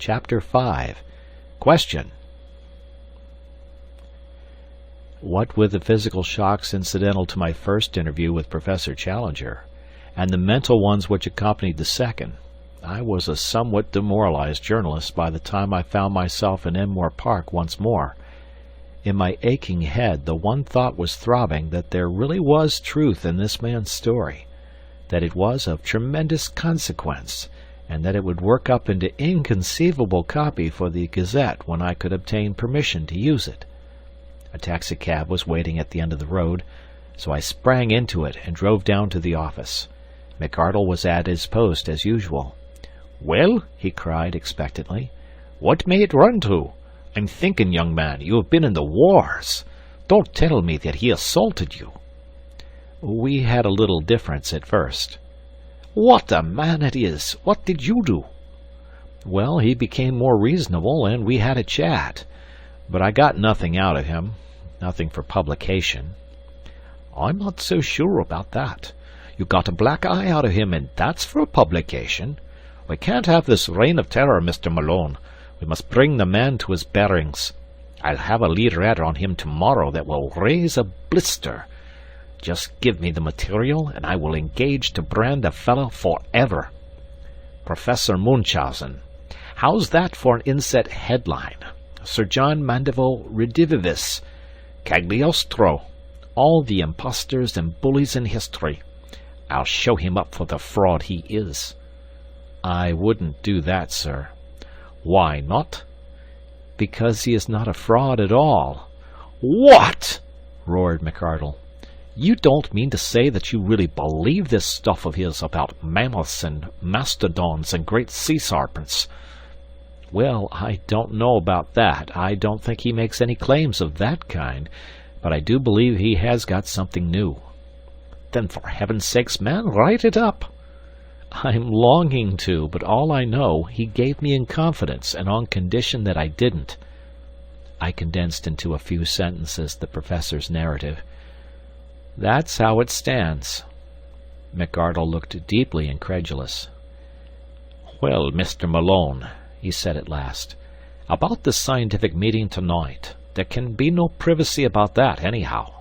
Chapter 5. Question. What with the physical shocks incidental to my first interview with Professor Challenger, and the mental ones which accompanied the second, I was a somewhat demoralized journalist by the time I found myself in Enmore Park once more. In my aching head the one thought was throbbing that there really was truth in this man's story, that it was of tremendous consequence, and that it would work up into inconceivable copy for the Gazette when I could obtain permission to use it. A taxicab was waiting at the end of the road, so I sprang into it and drove down to the office. McArdle was at his post as usual. "Well," he cried expectantly, "what may it run to? I'm thinking, young man, you have been in the wars. Don't tell me that he assaulted you." "We had a little difference at first." "What a man it is! What did you do?" "Well, he became more reasonable, and we had a chat. But I got nothing out of him, nothing for publication." "I'm not so sure about that. You got a black eye out of him, and that's for publication. We can't have this reign of terror, Mr. Malone. We must bring the man to his bearings. I'll have a leaderette on him tomorrow that will raise a blister. Just give me the material, and I will engage to brand the fellow forever. Professor Munchausen. How's that for an inset headline? Sir John Mandeville Redivivus. Cagliostro. All the impostors and bullies in history. I'll show him up for the fraud he is." "I wouldn't do that, sir." "Why not?" "Because he is not a fraud at all." "What?" roared McArdle. "You don't mean to say that you really believe this stuff of his about mammoths and mastodons and great sea serpents?" "Well, I don't know about that. I don't think he makes any claims of that kind, but I do believe he has got something new." "Then for heaven's sakes, man, write it up." "I'm longing to, but all I know he gave me in confidence, and on condition that I didn't." I condensed into a few sentences the Professor's narrative. "That's how it stands." McArdle looked deeply incredulous. "Well, Mr. Malone," he said at last, "about the scientific meeting tonight, there can be no privacy about that, anyhow.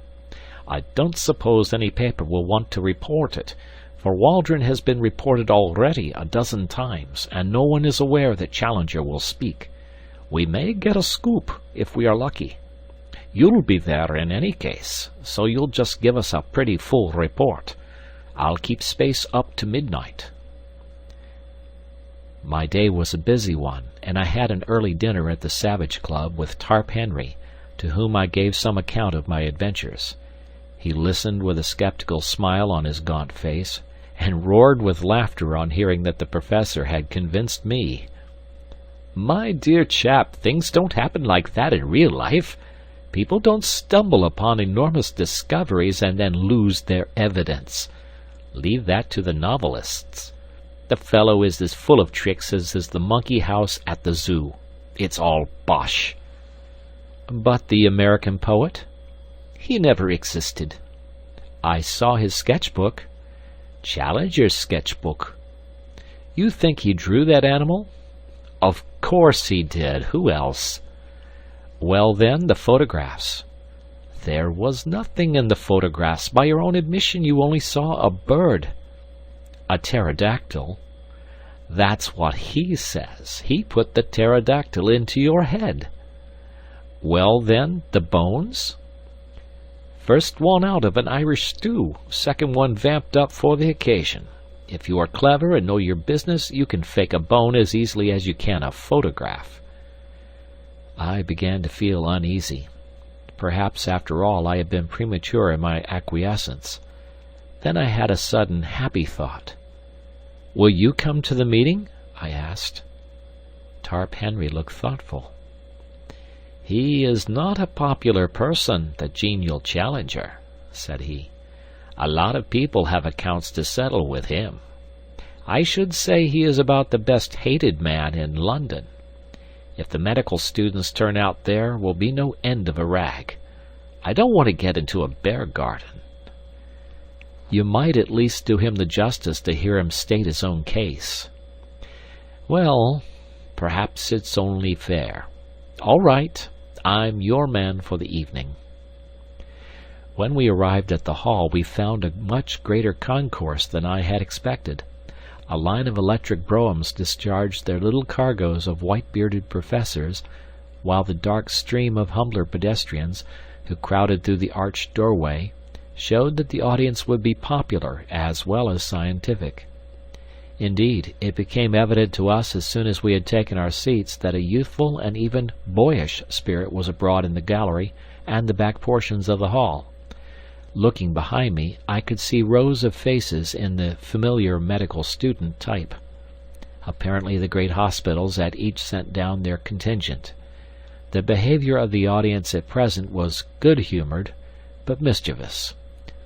I don't suppose any paper will want to report it, for Waldron has been reported already a dozen times, and no one is aware that Challenger will speak. We may get a scoop, if we are lucky. You'll be there in any case, so you'll just give us a pretty full report. I'll keep space up to midnight." My day was a busy one, and I had an early dinner at the Savage Club with Tarp Henry, to whom I gave some account of my adventures. He listened with a skeptical smile on his gaunt face, and roared with laughter on hearing that the Professor had convinced me. "My dear chap, things don't happen like that in real life. People don't stumble upon enormous discoveries and then lose their evidence. Leave that to the novelists. The fellow is as full of tricks as is the monkey house at the zoo. It's all bosh." "But the American poet?" "He never existed." "I saw his sketchbook." "Challenger's sketchbook." "You think he drew that animal?" "Of course he did. Who else?" "Well, then, the photographs." "There was nothing in the photographs. By your own admission you only saw a bird." "A pterodactyl." "That's what he says. He put the pterodactyl into your head." "Well, then, the bones?" "First one out of an Irish stew, second one vamped up for the occasion. If you are clever and know your business, you can fake a bone as easily as you can a photograph." I began to feel uneasy. Perhaps, after all, I had been premature in my acquiescence. Then I had a sudden happy thought. "Will you come to the meeting?" I asked. Tarp Henry looked thoughtful. "He is not a popular person, the genial Challenger," said he. "A lot of people have accounts to settle with him. I should say he is about the best hated man in London. If the medical students turn out there will be no end of a rag. I don't want to get into a bear garden." "You might at least do him the justice to hear him state his own case." "Well, Perhaps it's only fair. All right, I'm your man for the evening." When we arrived at the hall, we found a much greater concourse than I had expected. A line of electric broughams discharged their little cargoes of white-bearded professors, while the dark stream of humbler pedestrians, who crowded through the arched doorway, showed that the audience would be popular as well as scientific. Indeed, it became evident to us as soon as we had taken our seats that a youthful and even boyish spirit was abroad in the gallery and the back portions of the hall. Looking behind me, I could see rows of faces in the familiar medical student type. Apparently the great hospitals had each sent down their contingent. The behavior of the audience at present was good-humored, but mischievous.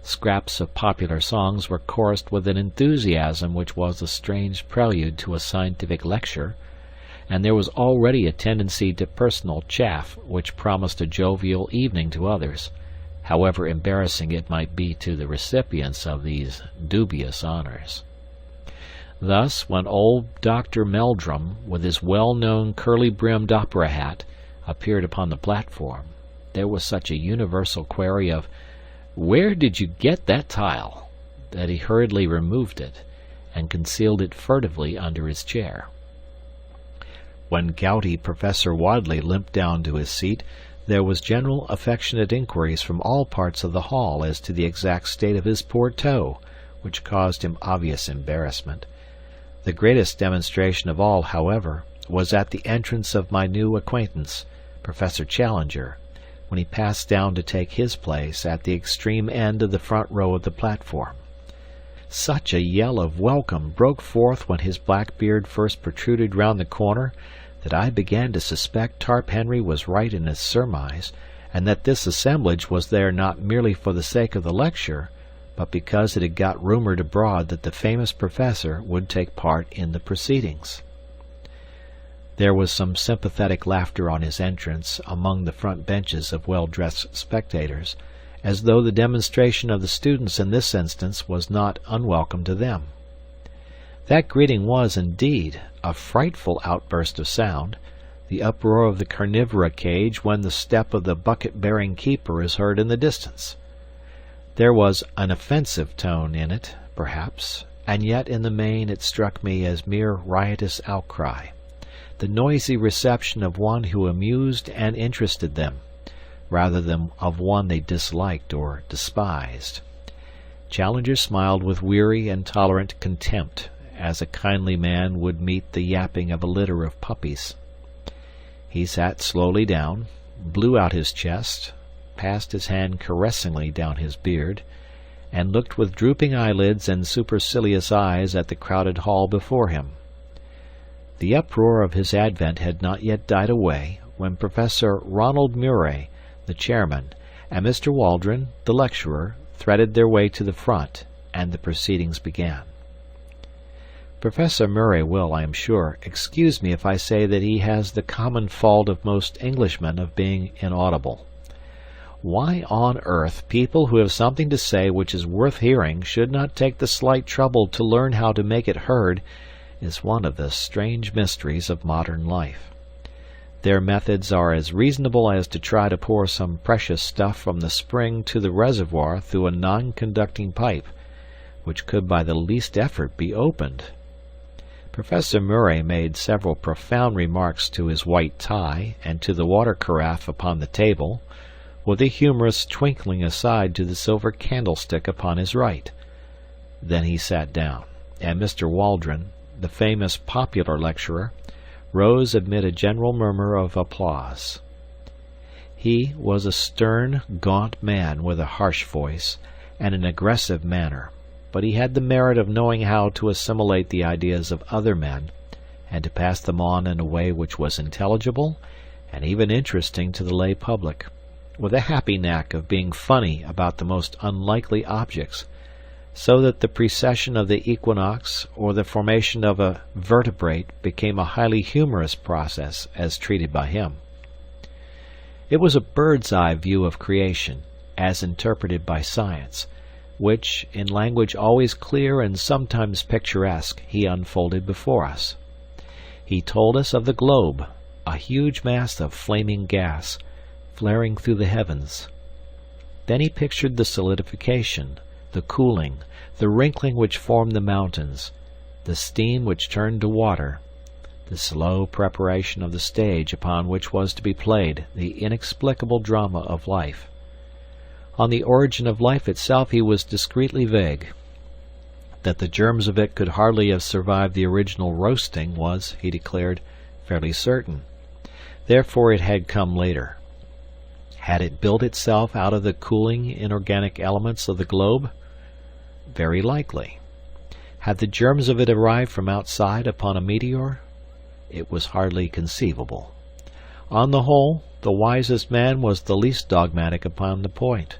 Scraps of popular songs were chorused with an enthusiasm which was a strange prelude to a scientific lecture, and there was already a tendency to personal chaff which promised a jovial evening to others, however embarrassing it might be to the recipients of these dubious honors. Thus, when old Dr. Meldrum, with his well-known curly-brimmed opera hat, appeared upon the platform, there was such a universal query of "Where did you get that tile?" that he hurriedly removed it, and concealed it furtively under his chair. When gouty Professor Wadley limped down to his seat, there was general affectionate inquiries from all parts of the hall as to the exact state of his poor toe, which caused him obvious embarrassment. The greatest demonstration of all, however, was at the entrance of my new acquaintance, Professor Challenger, when he passed down to take his place at the extreme end of the front row of the platform. Such a yell of welcome broke forth when his black beard first protruded round the corner that I began to suspect Tarp Henry was right in his surmise, and that this assemblage was there not merely for the sake of the lecture, but because it had got rumored abroad that the famous professor would take part in the proceedings. There was some sympathetic laughter on his entrance among the front benches of well-dressed spectators, as though the demonstration of the students in this instance was not unwelcome to them. That greeting was, indeed, a frightful outburst of sound, the uproar of the carnivora cage when the step of the bucket-bearing keeper is heard in the distance. There was an offensive tone in it, perhaps, and yet in the main it struck me as mere riotous outcry, the noisy reception of one who amused and interested them, rather than of one they disliked or despised. Challenger smiled with weary and tolerant contempt, as a kindly man would meet the yapping of a litter of puppies. He sat slowly down, blew out his chest, passed his hand caressingly down his beard, and looked with drooping eyelids and supercilious eyes at the crowded hall before him. The uproar of his advent had not yet died away when Professor Ronald Murray, the chairman, and Mr. Waldron, the lecturer, threaded their way to the front, and the proceedings began. Professor Murray will, I am sure, excuse me if I say that he has the common fault of most Englishmen of being inaudible. Why on earth people who have something to say which is worth hearing should not take the slight trouble to learn how to make it heard is one of the strange mysteries of modern life. Their methods are as reasonable as to try to pour some precious stuff from the spring to the reservoir through a non-conducting pipe, which could by the least effort be opened. Professor Murray made several profound remarks to his white tie and to the water carafe upon the table, with a humorous twinkling aside to the silver candlestick upon his right. Then he sat down, and Mr. Waldron, the famous popular lecturer, rose amid a general murmur of applause. He was a stern, gaunt man with a harsh voice and an aggressive manner, but he had the merit of knowing how to assimilate the ideas of other men and to pass them on in a way which was intelligible and even interesting to the lay public, with a happy knack of being funny about the most unlikely objects, so that the precession of the equinox or the formation of a vertebrate became a highly humorous process as treated by him. It was a bird's-eye view of creation, as interpreted by science, which, in language always clear and sometimes picturesque, he unfolded before us. He told us of the globe, a huge mass of flaming gas, flaring through the heavens. Then he pictured the solidification, the cooling, the wrinkling which formed the mountains, the steam which turned to water, the slow preparation of the stage upon which was to be played the inexplicable drama of life. On the origin of life itself he was discreetly vague. That the germs of it could hardly have survived the original roasting was, he declared, fairly certain. Therefore it had come later. Had it built itself out of the cooling inorganic elements of the globe? Very likely. Had the germs of it arrived from outside upon a meteor? It was hardly conceivable. On the whole, the wisest man was the least dogmatic upon the point.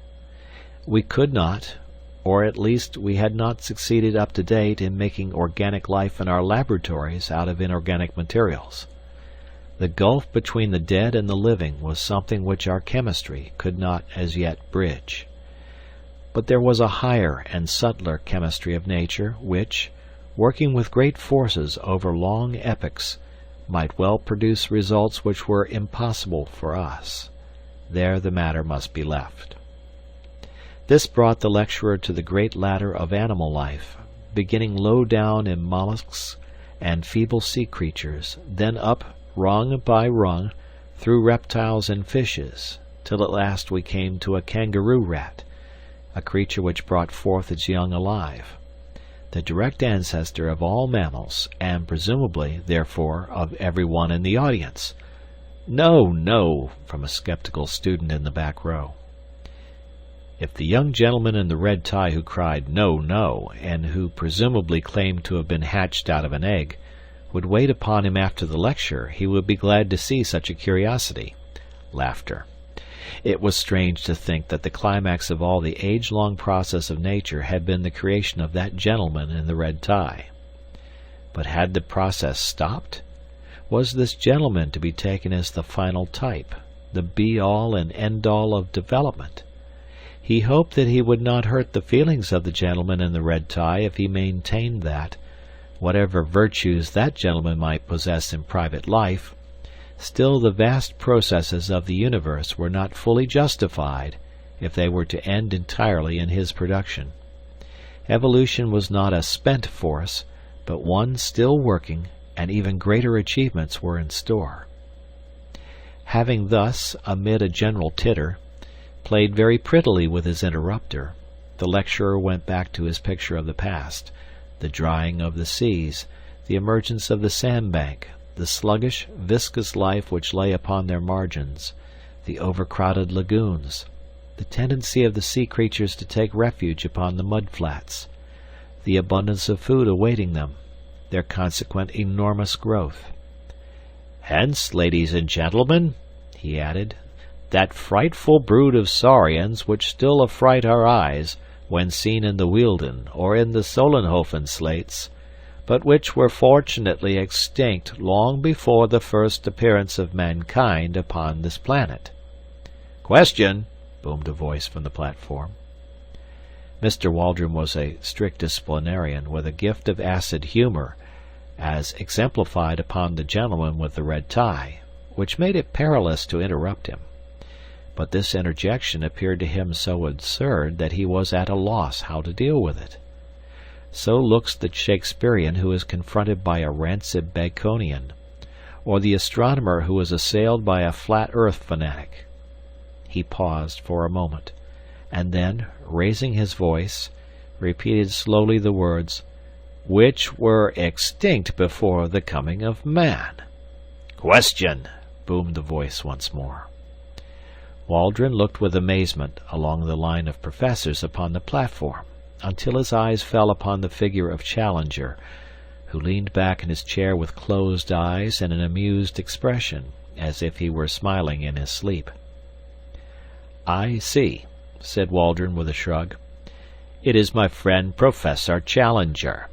We could not, or at least we had not succeeded up to date in making organic life in our laboratories out of inorganic materials. The gulf between the dead and the living was something which our chemistry could not as yet bridge. But there was a higher and subtler chemistry of nature which, working with great forces over long epochs, might well produce results which were impossible for us. There the matter must be left. This brought the lecturer to the great ladder of animal life, beginning low down in mollusks and feeble sea creatures, then up rung by rung through reptiles and fishes, till at last we came to a kangaroo rat, a creature which brought forth its young alive, the direct ancestor of all mammals, and presumably, therefore, of every one in the audience. "No, no," from a skeptical student in the back row. If the young gentleman in the red tie who cried "No, no," and who presumably claimed to have been hatched out of an egg, would wait upon him after the lecture, he would be glad to see such a curiosity. Laughter. It was strange to think that the climax of all the age-long process of nature had been the creation of that gentleman in the red tie. But had the process stopped? Was this gentleman to be taken as the final type, the be-all and end-all of development? He hoped that he would not hurt the feelings of the gentleman in the red tie if he maintained that, whatever virtues that gentleman might possess in private life, still the vast processes of the universe were not fully justified if they were to end entirely in his production. Evolution was not a spent force, but one still working, and even greater achievements were in store. Having thus, amid a general titter, played very prettily with his interrupter, the lecturer went back to his picture of the past, the drying of the seas, the emergence of the sandbank, the sluggish, viscous life which lay upon their margins, the overcrowded lagoons, the tendency of the sea creatures to take refuge upon the mud flats, the abundance of food awaiting them, their consequent enormous growth. "Hence, ladies and gentlemen," he added, "that frightful brood of saurians which still affright our eyes when seen in the Wealden or in the Solenhofen slates, but which were fortunately extinct long before the first appearance of mankind upon this planet." "Question!" boomed a voice from the platform. Mr. Waldron was a strict disciplinarian with a gift of acid humor, as exemplified upon the gentleman with the red tie, which made it perilous to interrupt him. But this interjection appeared to him so absurd that he was at a loss how to deal with it. So looks the Shakespearean who is confronted by a rancid Baconian, or the astronomer who is assailed by a flat earth fanatic. He paused for a moment, and then, raising his voice, repeated slowly the words, "which were extinct before the coming of man." "Question!" boomed the voice once more. Waldron looked with amazement along the line of professors upon the platform, until his eyes fell upon the figure of Challenger, who leaned back in his chair with closed eyes and an amused expression, as if he were smiling in his sleep. "I see," said Waldron with a shrug. "It is my friend Professor Challenger."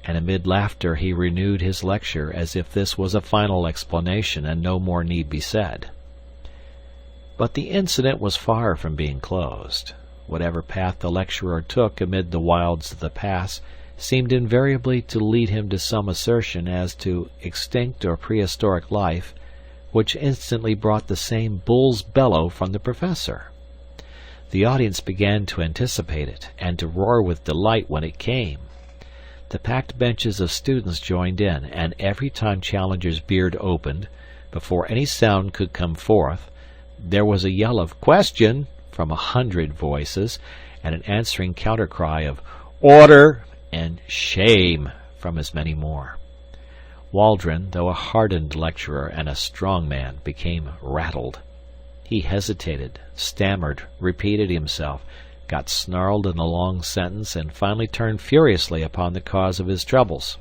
And amid laughter he renewed his lecture as if this was a final explanation and no more need be said. But the incident was far from being closed. Whatever path the lecturer took amid the wilds of the pass seemed invariably to lead him to some assertion as to extinct or prehistoric life, which instantly brought the same bull's bellow from the professor. The audience began to anticipate it, and to roar with delight when it came. The packed benches of students joined in, and every time Challenger's beard opened, before any sound could come forth, there was a yell of "Question!" from 100 voices, and an answering counter-cry of "Order!" and "Shame!" from as many more. Waldron, though a hardened lecturer and a strong man, became rattled. He hesitated, stammered, repeated himself, got snarled in a long sentence, and finally turned furiously upon the cause of his troubles.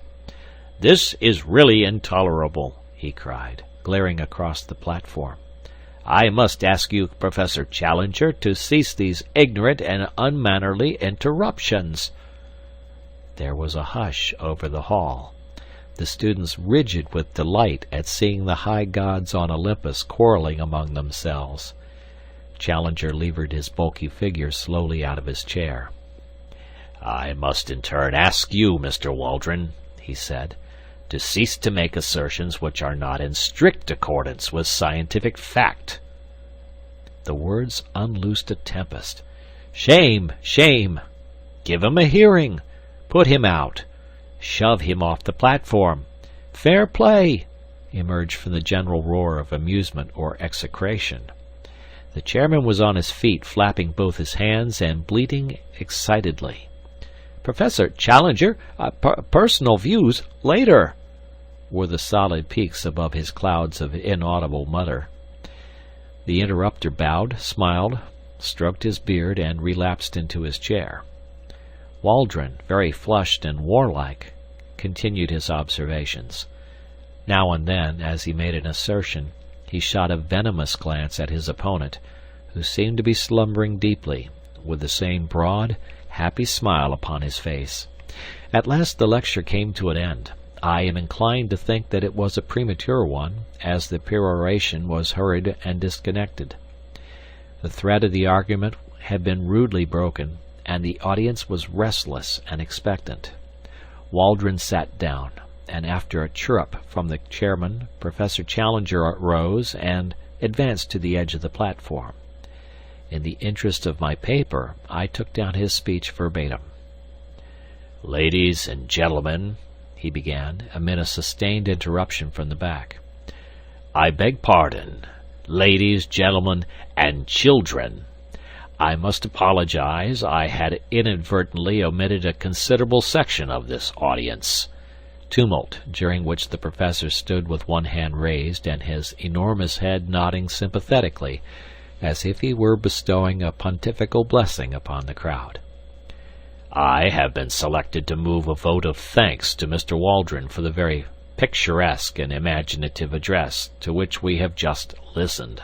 "This is really intolerable," he cried, glaring across the platform. "I must ask you, Professor Challenger, to cease these ignorant and unmannerly interruptions." There was a hush over the hall, the students rigid with delight at seeing the high gods on Olympus quarreling among themselves. Challenger levered his bulky figure slowly out of his chair. "I must in turn ask you, Mr. Waldron," he said, "to cease to make assertions which are not in strict accordance with scientific fact." The words unloosed a tempest. "Shame! Shame! Give him a hearing! Put him out! Shove him off the platform! Fair play!" emerged from the general roar of amusement or execration. The chairman was on his feet, flapping both his hands and bleating excitedly. "Professor Challenger, personal views later," were the solid peaks above his clouds of inaudible mutter. The interrupter bowed, smiled, stroked his beard, and relapsed into his chair. Waldron, very flushed and warlike, continued his observations. Now and then, as he made an assertion, he shot a venomous glance at his opponent, who seemed to be slumbering deeply, with the same broad, happy smile upon his face. At last the lecture came to an end. I am inclined to think that it was a premature one, as the peroration was hurried and disconnected. The thread of the argument had been rudely broken, and the audience was restless and expectant. Waldron sat down, and after a chirrup from the chairman, Professor Challenger rose and advanced to the edge of the platform. In the interest of my paper, I took down his speech verbatim. "Ladies and gentlemen," he began, amid a sustained interruption from the back. "I beg pardon. Ladies, gentlemen, and children. I must apologize. I had inadvertently omitted a considerable section of this audience." Tumult, during which the professor stood with one hand raised and his enormous head nodding sympathetically, as if he were bestowing a pontifical blessing upon the crowd. "I have been selected to move a vote of thanks to Mr. Waldron for the very picturesque and imaginative address to which we have just listened.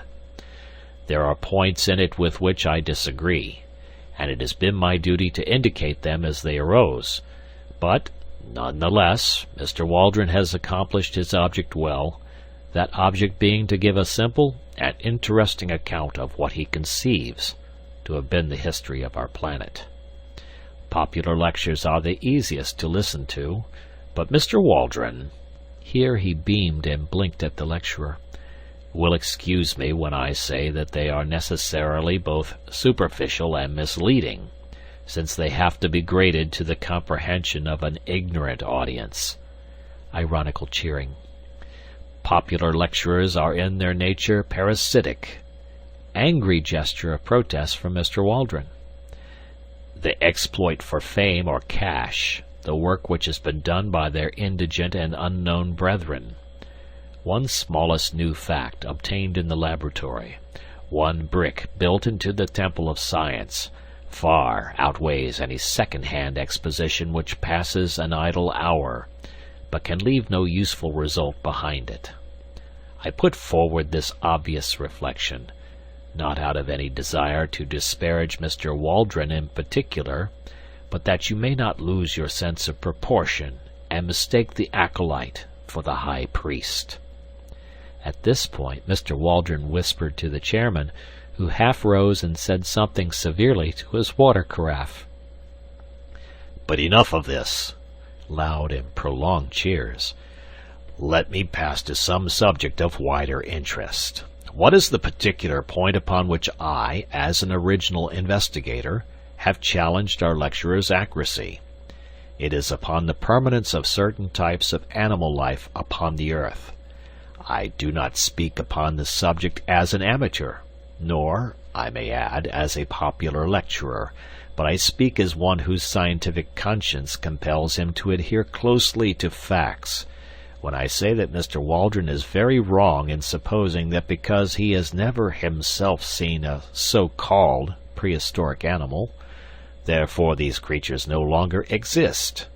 There are points in it with which I disagree, and it has been my duty to indicate them as they arose, but none the less, Mr. Waldron has accomplished his object well, that object being to give a simple and interesting account of what he conceives to have been the history of our planet. Popular lectures are the easiest to listen to, but Mr. Waldron," here he beamed and blinked at the lecturer, "will excuse me when I say that they are necessarily both superficial and misleading, since they have to be graded to the comprehension of an ignorant audience." Ironical cheering. "Popular lecturers are in their nature parasitic." Angry gesture of protest from Mr. Waldron. "They exploit for fame or cash the work which has been done by their indigent and unknown brethren. One smallest new fact obtained in the laboratory, one brick built into the temple of science, far outweighs any second-hand exposition which passes an idle hour, but can leave no useful result behind it. I put forward this obvious reflection, not out of any desire to disparage Mr. Waldron in particular, but that you may not lose your sense of proportion and mistake the acolyte for the high priest." At this point Mr. Waldron whispered to the chairman, who half rose and said something severely to his water carafe. "But enough of this. Loud and prolonged cheers. "Let me pass to some subject of wider interest. What is the particular point upon which I, as an original investigator, have challenged our lecturer's accuracy? It is upon the permanence of certain types of animal life upon the earth. I do not speak upon this subject as an amateur, nor, I may add, as a popular lecturer, but I speak as one whose scientific conscience compels him to adhere closely to facts, when I say that Mr. Waldron is very wrong in supposing that because he has never himself seen a so-called prehistoric animal, therefore these creatures no longer exist.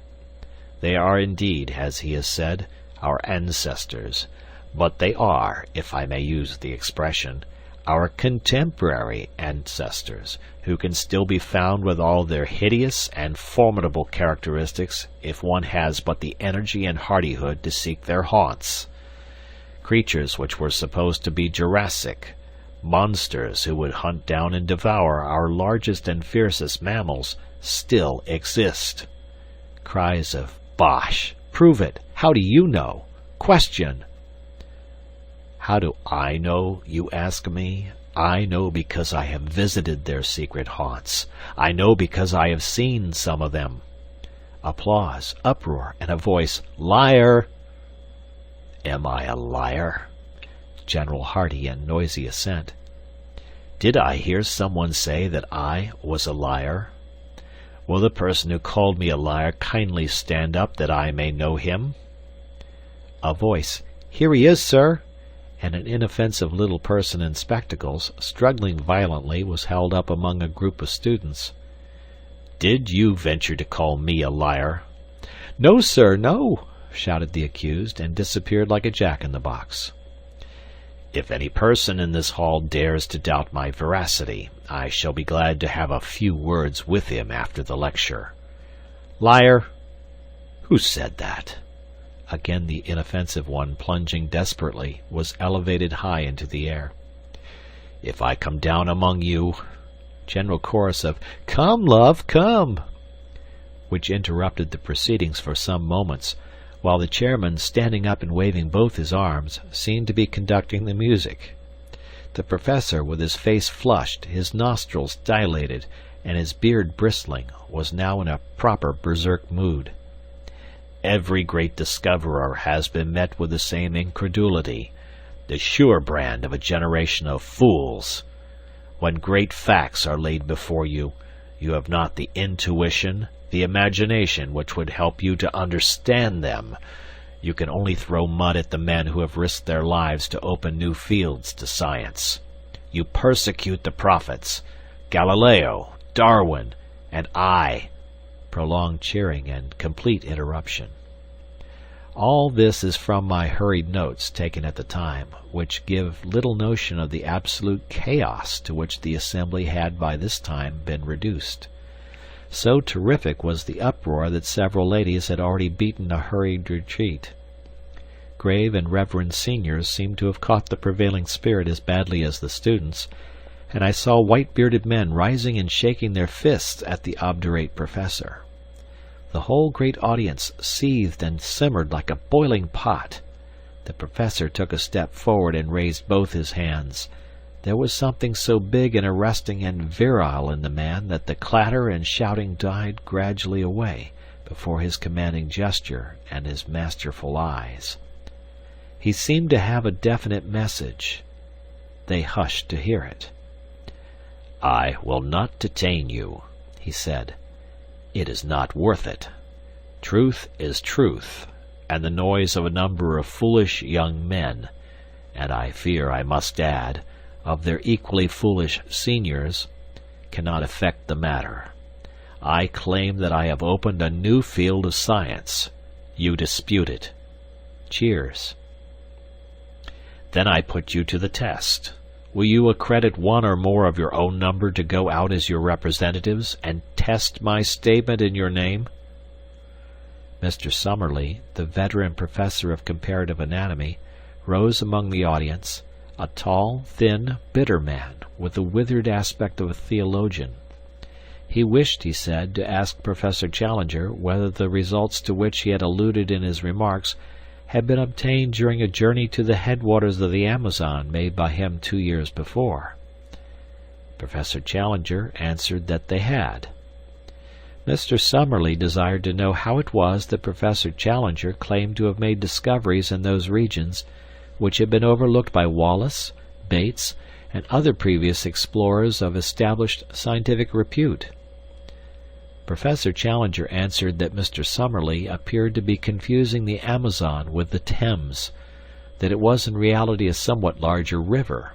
They are indeed, as he has said, our ancestors, but they are, if I may use the expression, our contemporary ancestors, who can still be found with all their hideous and formidable characteristics if one has but the energy and hardihood to seek their haunts. Creatures which were supposed to be Jurassic, monsters who would hunt down and devour our largest and fiercest mammals, still exist. Cries of "Bosh! Prove it! How do you know? Question!" How do I know, you ask me? I know because I have visited their secret haunts. I know because I have seen some of them. Applause, uproar, and a voice, "Liar!" Am I a liar? General hearty and noisy assent. Did I hear someone say that I was a liar? Will the person who called me a liar kindly stand up that I may know him? A voice, "Here he is, sir!" and an inoffensive little person in spectacles, struggling violently, was held up among a group of students. "Did you venture to call me a liar?" "No, sir, no!" shouted the accused, and disappeared like a jack-in-the-box. If any person in this hall dares to doubt my veracity, I shall be glad to have a few words with him after the lecture. Liar! Who said that? Again the inoffensive one, plunging desperately, was elevated high into the air. If I come down among you... General chorus of "Come, love, come!" which interrupted the proceedings for some moments, while the chairman, standing up and waving both his arms, seemed to be conducting the music. The professor, with his face flushed, his nostrils dilated, and his beard bristling, was now in a proper berserk mood. Every great discoverer has been met with the same incredulity, the sure brand of a generation of fools. When great facts are laid before you, you have not the intuition, the imagination which would help you to understand them. You can only throw mud at the men who have risked their lives to open new fields to science. You persecute the prophets, Galileo, Darwin, and I. Prolonged cheering and complete interruption. All this is from my hurried notes taken at the time, which give little notion of the absolute chaos to which the assembly had by this time been reduced. So terrific was the uproar that several ladies had already beaten a hurried retreat. Grave and reverend seniors seemed to have caught the prevailing spirit as badly as the students, and I saw white-bearded men rising and shaking their fists at the obdurate professor. The whole great audience seethed and simmered like a boiling pot. The professor took a step forward and raised both his hands. There was something so big and arresting and virile in the man that the clatter and shouting died gradually away before his commanding gesture and his masterful eyes. He seemed to have a definite message. They hushed to hear it. "I will not detain you," he said. "It is not worth it. Truth is truth, and the noise of a number of foolish young men, and I fear I must add, of their equally foolish seniors, cannot affect the matter. I claim that I have opened a new field of science. You dispute it." Cheers. "Then I put you to the test. Will you accredit one or more of your own number to go out as your representatives and test my statement in your name?" Mr. Summerlee, the veteran professor of comparative anatomy, rose among the audience, a tall, thin, bitter man, with the withered aspect of a theologian. He wished, he said, to ask Professor Challenger whether the results to which he had alluded in his remarks had been obtained during a journey to the headwaters of the Amazon made by him 2 years before. Professor Challenger answered that they had. Mr. Summerlee desired to know how it was that Professor Challenger claimed to have made discoveries in those regions which had been overlooked by Wallace, Bates, and other previous explorers of established scientific repute. Professor Challenger answered that Mr. Summerlee appeared to be confusing the Amazon with the Thames, that it was in reality a somewhat larger river,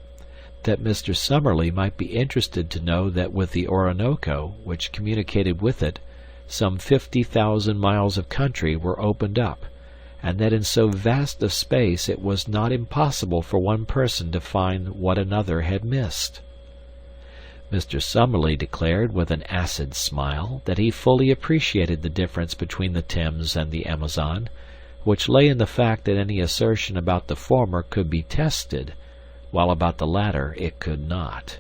that Mr. Summerlee might be interested to know that with the Orinoco, which communicated with it, some 50,000 miles of country were opened up, and that in so vast a space it was not impossible for one person to find what another had missed. Mr. Summerlee declared with an acid smile that he fully appreciated the difference between the Thames and the Amazon, which lay in the fact that any assertion about the former could be tested, while about the latter it could not.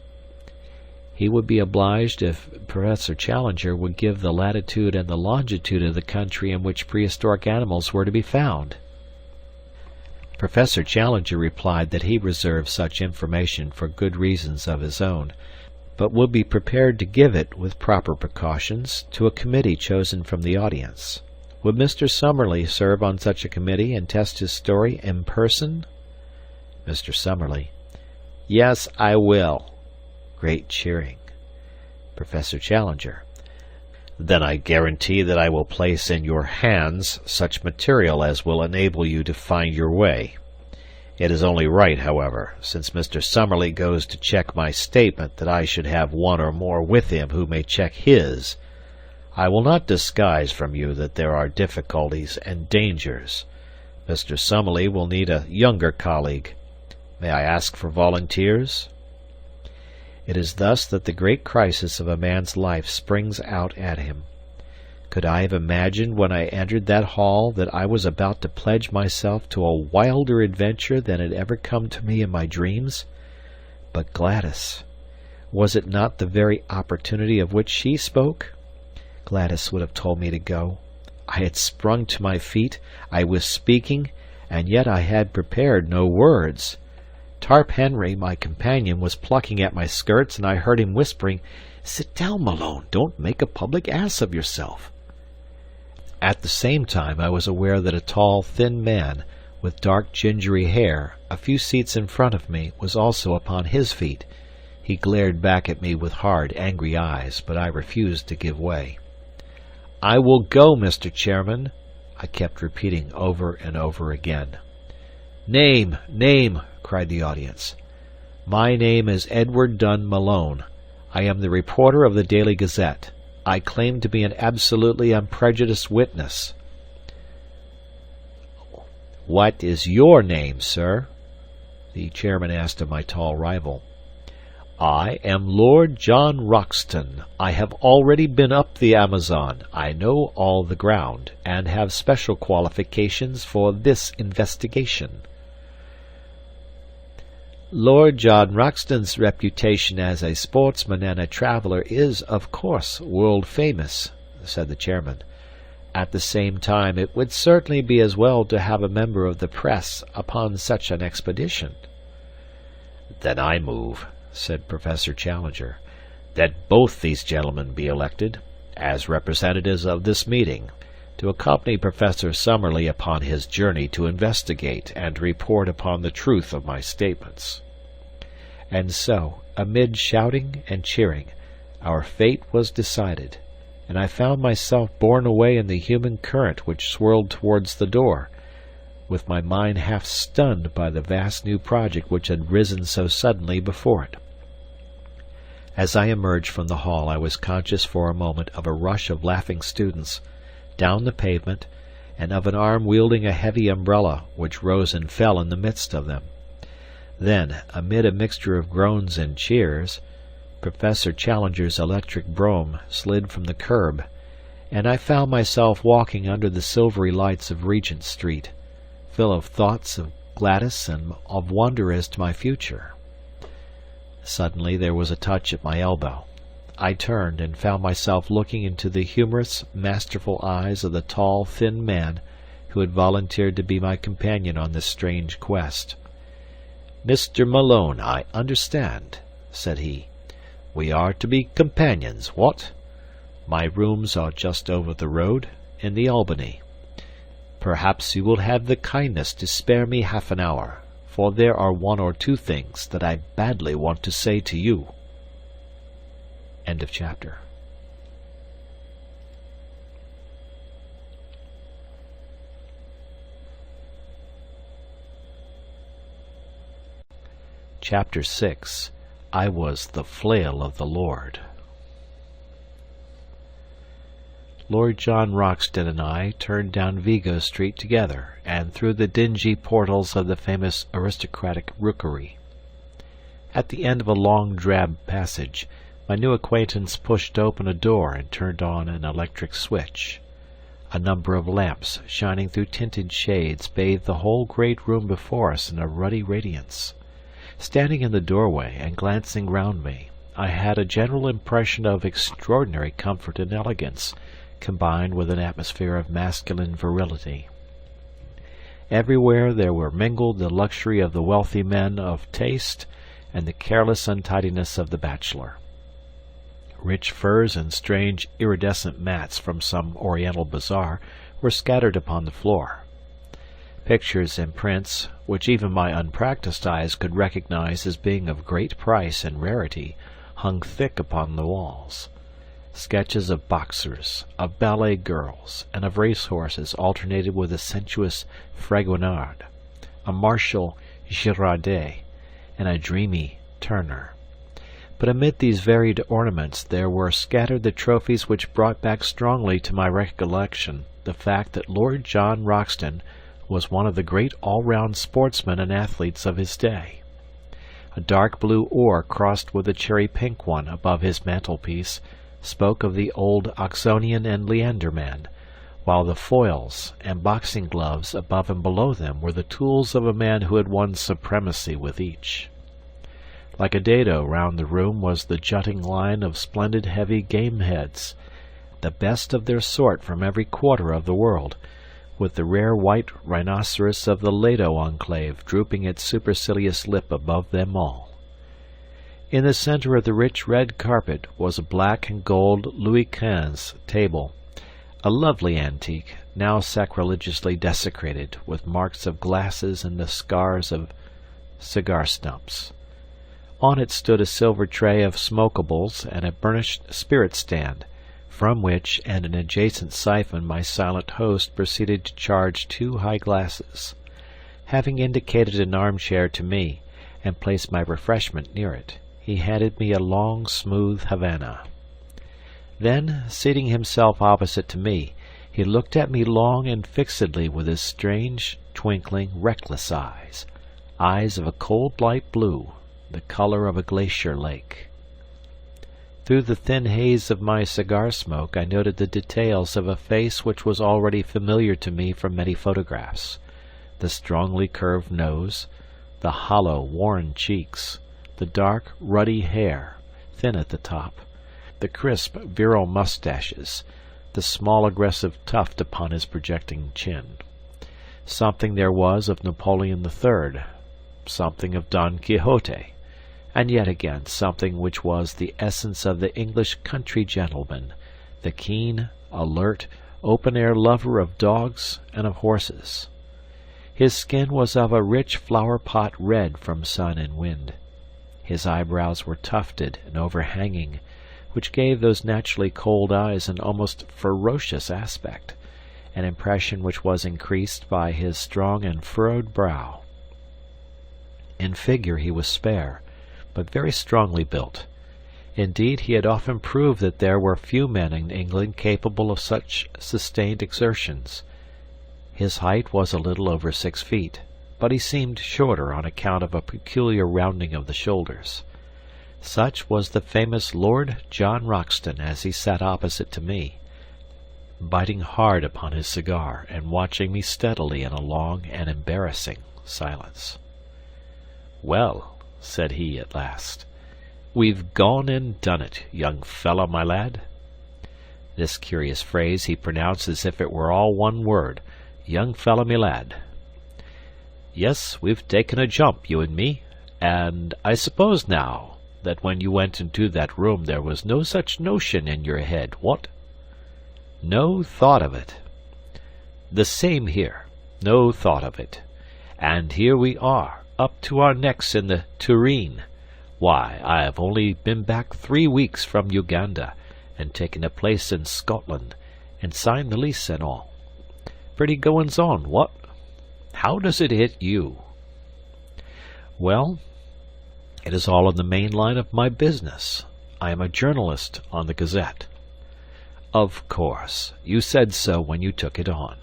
He would be obliged if Professor Challenger would give the latitude and the longitude of the country in which prehistoric animals were to be found. Professor Challenger replied that he reserved such information for good reasons of his own, but would be prepared to give it, with proper precautions, to a committee chosen from the audience. Would Mr. Summerlee serve on such a committee and test his story in person? Mr. Summerlee: Yes, I will. Great cheering. Professor Challenger: Then I guarantee that I will place in your hands such material as will enable you to find your way. It is only right, however, since Mr. Summerlee goes to check my statement, that I should have one or more with him who may check his. I will not disguise from you that there are difficulties and dangers. Mr. Summerlee will need a younger colleague. May I ask for volunteers? It is thus that the great crisis of a man's life springs out at him. Could I have imagined when I entered that hall that I was about to pledge myself to a wilder adventure than had ever come to me in my dreams? But Gladys, was it not the very opportunity of which she spoke? Gladys would have told me to go. I had sprung to my feet, I was speaking, and yet I had prepared no words. Tarp Henry, my companion, was plucking at my skirts, and I heard him whispering, "Sit down, Malone, don't make a public ass of yourself." At the same time I was aware that a tall, thin man, with dark gingery hair, a few seats in front of me, was also upon his feet. He glared back at me with hard, angry eyes, but I refused to give way. "I will go, Mr. Chairman," I kept repeating over and over again. "Name, name," cried the audience. "My name is Edward Dunn Malone. I am the reporter of the Daily Gazette. I claim to be an absolutely unprejudiced witness." "What is your name, sir?" the chairman asked of my tall rival. "I am Lord John Roxton. I have already been up the Amazon. I know all the ground, and have special qualifications for this investigation." "Lord John Roxton's reputation as a sportsman and a traveler is, of course, world-famous," said the chairman. "At the same time, it would certainly be as well to have a member of the press upon such an expedition." "Then I move," said Professor Challenger, "that both these gentlemen be elected, as representatives of this meeting, to accompany Professor Summerlee upon his journey to investigate and report upon the truth of my statements." And so, amid shouting and cheering, our fate was decided, and I found myself borne away in the human current which swirled towards the door, with my mind half stunned by the vast new project which had risen so suddenly before it. As I emerged from the hall I was conscious for a moment of a rush of laughing students down the pavement, and of an arm wielding a heavy umbrella which rose and fell in the midst of them. Then, amid a mixture of groans and cheers, Professor Challenger's electric brougham slid from the curb, and I found myself walking under the silvery lights of Regent Street, full of thoughts of Gladys and of wonder as to my future. Suddenly there was a touch at my elbow. I turned and found myself looking into the humorous, masterful eyes of the tall, thin man who had volunteered to be my companion on this strange quest. "Mr. Malone, I understand," said he. "We are to be companions, what? My rooms are just over the road, in the Albany. Perhaps you will have the kindness to spare me half an hour, for there are one or two things that I badly want to say to you." End of chapter. Chapter 6. I was the flail of the Lord. Lord John Roxton and I turned down Vigo Street together, and through the dingy portals of the famous aristocratic rookery. At the end of a long drab passage, my new acquaintance pushed open a door and turned on an electric switch. A number of lamps, shining through tinted shades, bathed the whole great room before us in a ruddy radiance. Standing in the doorway and glancing round me, I had a general impression of extraordinary comfort and elegance, combined with an atmosphere of masculine virility. Everywhere there were mingled the luxury of the wealthy men of taste and the careless untidiness of the bachelor. Rich furs and strange iridescent mats from some oriental bazaar were scattered upon the floor. Pictures and prints, which even my unpractised eyes could recognize as being of great price and rarity, hung thick upon the walls. Sketches of boxers, of ballet girls, and of race-horses alternated with a sensuous Fragonard, a martial Girardet, and a dreamy Turner. But amid these varied ornaments there were scattered the trophies which brought back strongly to my recollection the fact that Lord John Roxton was one of the great all-round sportsmen and athletes of his day. A dark blue oar crossed with a cherry-pink one above his mantelpiece spoke of the old Oxonian and Leander man, while the foils and boxing gloves above and below them were the tools of a man who had won supremacy with each. Like a dado round the room was the jutting line of splendid heavy game heads, the best of their sort from every quarter of the world, with the rare white rhinoceros of the Lado enclave drooping its supercilious lip above them all. In the center of the rich red carpet was a black and gold Louis XV table, a lovely antique, now sacrilegiously desecrated with marks of glasses and the scars of cigar stumps. On it stood a silver tray of smokables and a burnished spirit stand, from which and an adjacent siphon my silent host proceeded to charge 2 high glasses. Having indicated an armchair to me, and placed my refreshment near it, he handed me a long, smooth Havana. Then, seating himself opposite to me, he looked at me long and fixedly with his strange, twinkling, reckless eyes of a cold light blue, the color of a glacier lake. Through the thin haze of my cigar smoke I noted the details of a face which was already familiar to me from many photographs: the strongly curved nose, the hollow, worn cheeks, the dark, ruddy hair, thin at the top, the crisp, virile moustaches, the small aggressive tuft upon his projecting chin. Something there was of Napoleon III, something of Don Quixote, and yet again something which was the essence of the English country gentleman, the keen, alert, open-air lover of dogs and of horses. His skin was of a rich flower-pot red from sun and wind. His eyebrows were tufted and overhanging, which gave those naturally cold eyes an almost ferocious aspect, an impression which was increased by his strong and furrowed brow. In figure he was spare, but very strongly built. Indeed, he had often proved that there were few men in England capable of such sustained exertions. His height was a little over 6 feet, but he seemed shorter on account of a peculiar rounding of the shoulders. Such was the famous Lord John Roxton as he sat opposite to me, biting hard upon his cigar and watching me steadily in a long and embarrassing silence. "Well," said he at last, We've gone and done it, young fellow, my lad. This curious phrase he pronounced as if it were all one word, young fellow, me lad. Yes, we've taken a jump, you and me, and I suppose now that when you went into that room there was no such notion in your head, what? No thought of it. The same here, no thought of it. And here we are, up to our necks in the tureen. Why, I have only been back 3 weeks from Uganda, and taken a place in Scotland, and signed the lease and all. Pretty goings on, what? How does it hit you? Well, it is all in the main line of my business. I am a journalist on the Gazette. Of course, you said so when you took it on.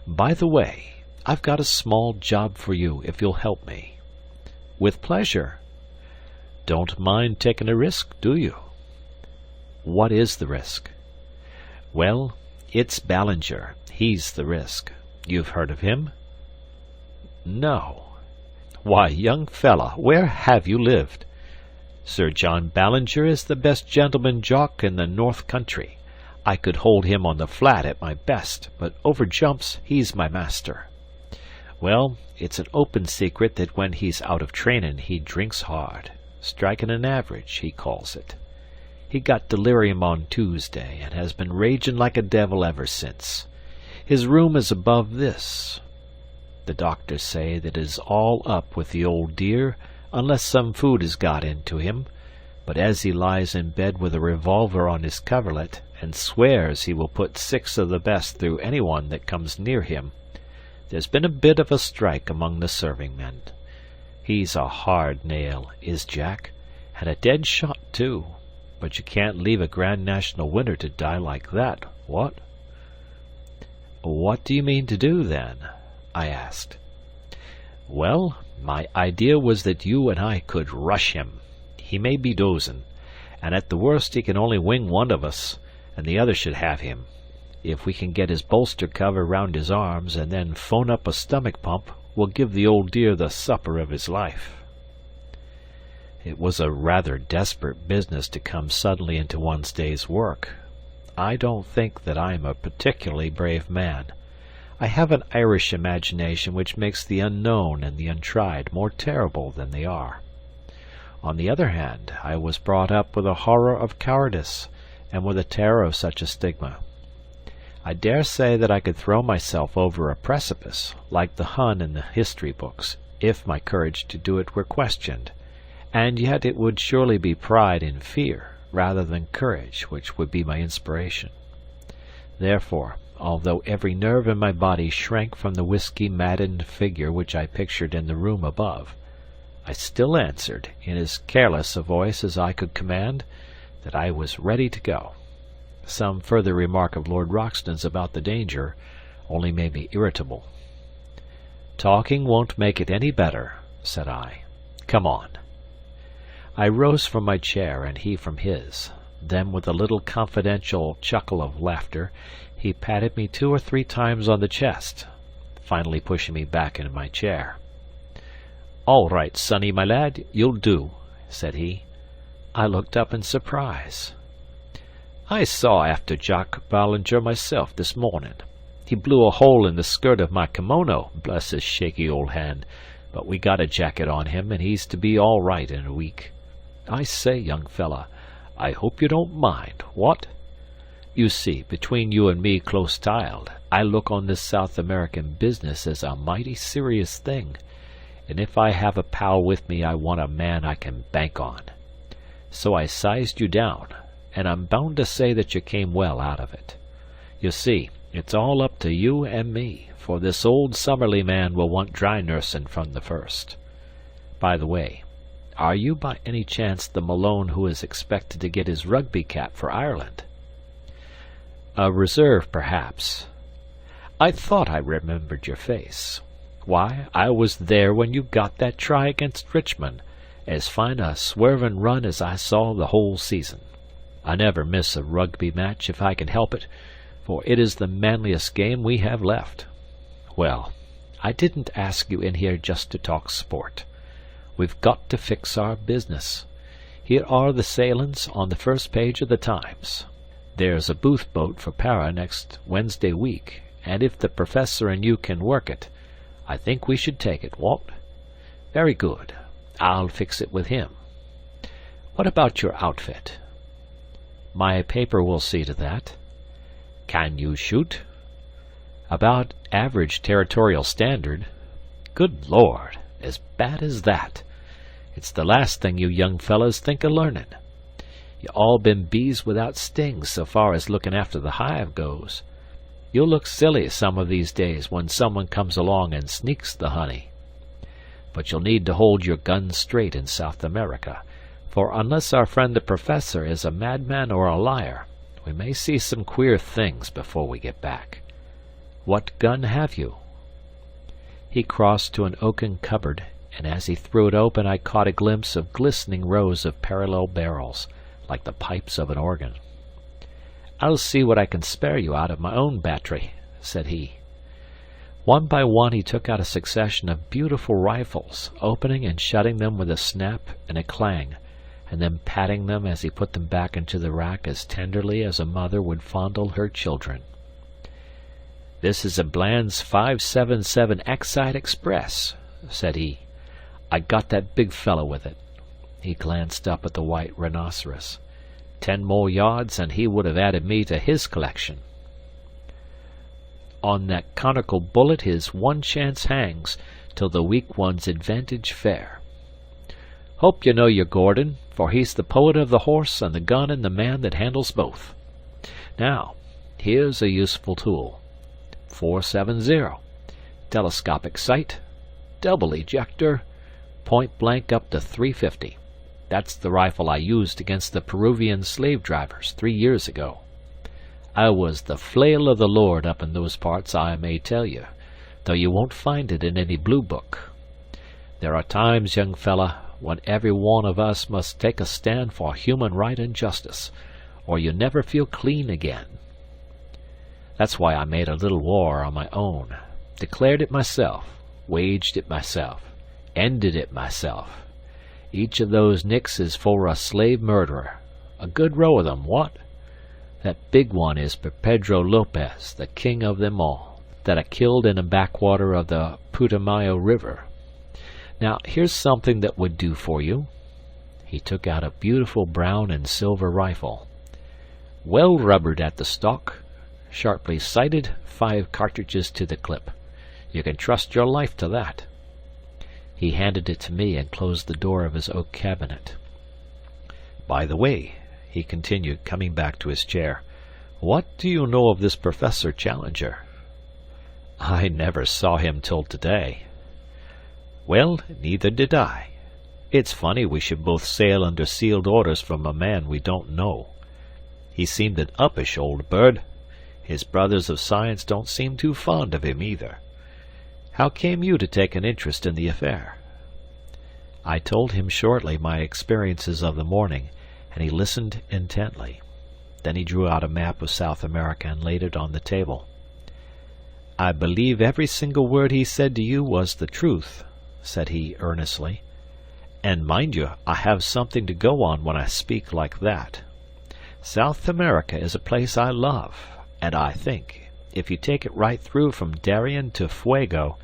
By the way, I've got a small job for you if you'll help me. With pleasure. Don't mind taking a risk, do you? What is the risk? Well, it's Ballinger. He's the risk. You've heard of him? No. Why, young fella, where have you lived? Sir John Ballinger is the best gentleman jock in the North Country. I could hold him on the flat at my best, but over jumps he's my master. Well, it's an open secret that when he's out of trainin' he drinks hard. Striking an average, he calls it. He got delirium on Tuesday, and has been raging like a devil ever since. His room is above this. The doctors say that it is all up with the old dear, unless some food has got into him, but as he lies in bed with a revolver on his coverlet, and swears he will put 6 of the best through anyone that comes near him, there's been a bit of a strike among the serving-men. He's a hard nail, is Jack, and a dead shot, too. But you can't leave a Grand National winner to die like that, what? What do you mean to do, then? I asked. Well, my idea was that you and I could rush him. He may be dozing, and at the worst he can only wing one of us, and the other should have him. If we can get his bolster cover round his arms, and then phone up a stomach pump, we'll give the old dear the supper of his life. It was a rather desperate business to come suddenly into one's day's work. I don't think that I am a particularly brave man. I have an Irish imagination which makes the unknown and the untried more terrible than they are. On the other hand, I was brought up with a horror of cowardice, and with a terror of such a stigma. I dare say that I could throw myself over a precipice, like the Hun in the history books, if my courage to do it were questioned, and yet it would surely be pride and fear, rather than courage, which would be my inspiration. Therefore, although every nerve in my body shrank from the whiskey-maddened figure which I pictured in the room above, I still answered, in as careless a voice as I could command, that I was ready to go. Some further remark of Lord Roxton's about the danger only made me irritable. "Talking won't make it any better," said I. "Come on." I rose from my chair, and he from his. Then, with a little confidential chuckle of laughter, he patted me 2 or 3 times on the chest, finally pushing me back into my chair. "All right, sonny, my lad, you'll do," said he. I looked up in surprise. "I saw after Jock Ballinger myself this morning. He blew a hole in the skirt of my kimono, bless his shaky old hand, but we got a jacket on him, and he's to be all right in a week. I say, young fella, I hope you don't mind, what? You see, between you and me close-tiled, I look on this South American business as a mighty serious thing, and if I have a pal with me I want a man I can bank on. So I sized you down, and I'm bound to say that you came well out of it. You see, it's all up to you and me, for this old Summerlee man will want dry nursing from the first. By the way, are you by any chance the Malone who is expected to get his rugby cap for Ireland?" "A reserve, perhaps. I thought I remembered your face. Why, I was there when you got that try against Richmond, as fine a swerving run as I saw the whole season. I never miss a rugby match if I can help it, for it is the manliest game we have left. Well, I didn't ask you in here just to talk sport. We've got to fix our business. Here are the sailings on the first page of the Times. There's a Booth boat for Para next Wednesday week, and if the Professor and you can work it, I think we should take it, what? Very good. I'll fix it with him. What about your outfit? My paper will see to that. Can you shoot? About average territorial standard. Good Lord, as bad as that. It's the last thing you young fellows think of learning. You all been bees without stings so far as looking after the hive goes. You'll look silly some of these days when someone comes along and sneaks the honey. But you'll need to hold your guns straight in South America, for unless our friend the Professor is a madman or a liar, we may see some queer things before we get back. What gun have you? He crossed to an oaken cupboard, and as he threw it open I caught a glimpse of glistening rows of parallel barrels, like the pipes of an organ. I'll see what I can spare you out of my own battery, said he. One by one he took out a succession of beautiful rifles, opening and shutting them with a snap and a clang, and then patting them as he put them back into the rack as tenderly as a mother would fondle her children. This is a Bland's 577 Exide Express, said he. I got that big fellow with it. He glanced up at the white rhinoceros. 10 more yards, and he would have added me to his collection. On that conical bullet his one chance hangs, till the weak one's advantage fair. Hope you know your Gordon, for he's the poet of the horse and the gun and the man that handles both. Now, here's a useful tool. 470. Telescopic sight. Double ejector. Point blank up to 350. That's the rifle I used against the Peruvian slave drivers 3 years ago. I was the flail of the Lord up in those parts, I may tell you, though you won't find it in any blue book. There are times, young fella, when every one of us must take a stand for human right and justice, or you never feel clean again. That's why I made a little war on my own, declared it myself, waged it myself, ended it myself. Each of those nicks is for a slave murderer. A good row of them, what? That big one is for Pedro Lopez, the king of them all, that I killed in a backwater of the Putumayo River. Now, here's something that would do for you. He took out a beautiful brown and silver rifle. Well rubbered at the stock, sharply sighted, 5 cartridges to the clip. You can trust your life to that. He handed it to me and closed the door of his oak cabinet. By the way, he continued, coming back to his chair, what do you know of this Professor Challenger? I never saw him till today. Well, neither did I. It's funny we should both sail under sealed orders from a man we don't know. He seemed an uppish old bird. His brothers of science don't seem too fond of him either. How came you to take an interest in the affair? I told him shortly my experiences of the morning, and he listened intently. Then he drew out a map of South America and laid it on the table. I believe every single word he said to you was the truth, said he earnestly. And mind you, I have something to go on when I speak like that. South America is a place I love, and I think, if you take it right through from Darien to Fuego,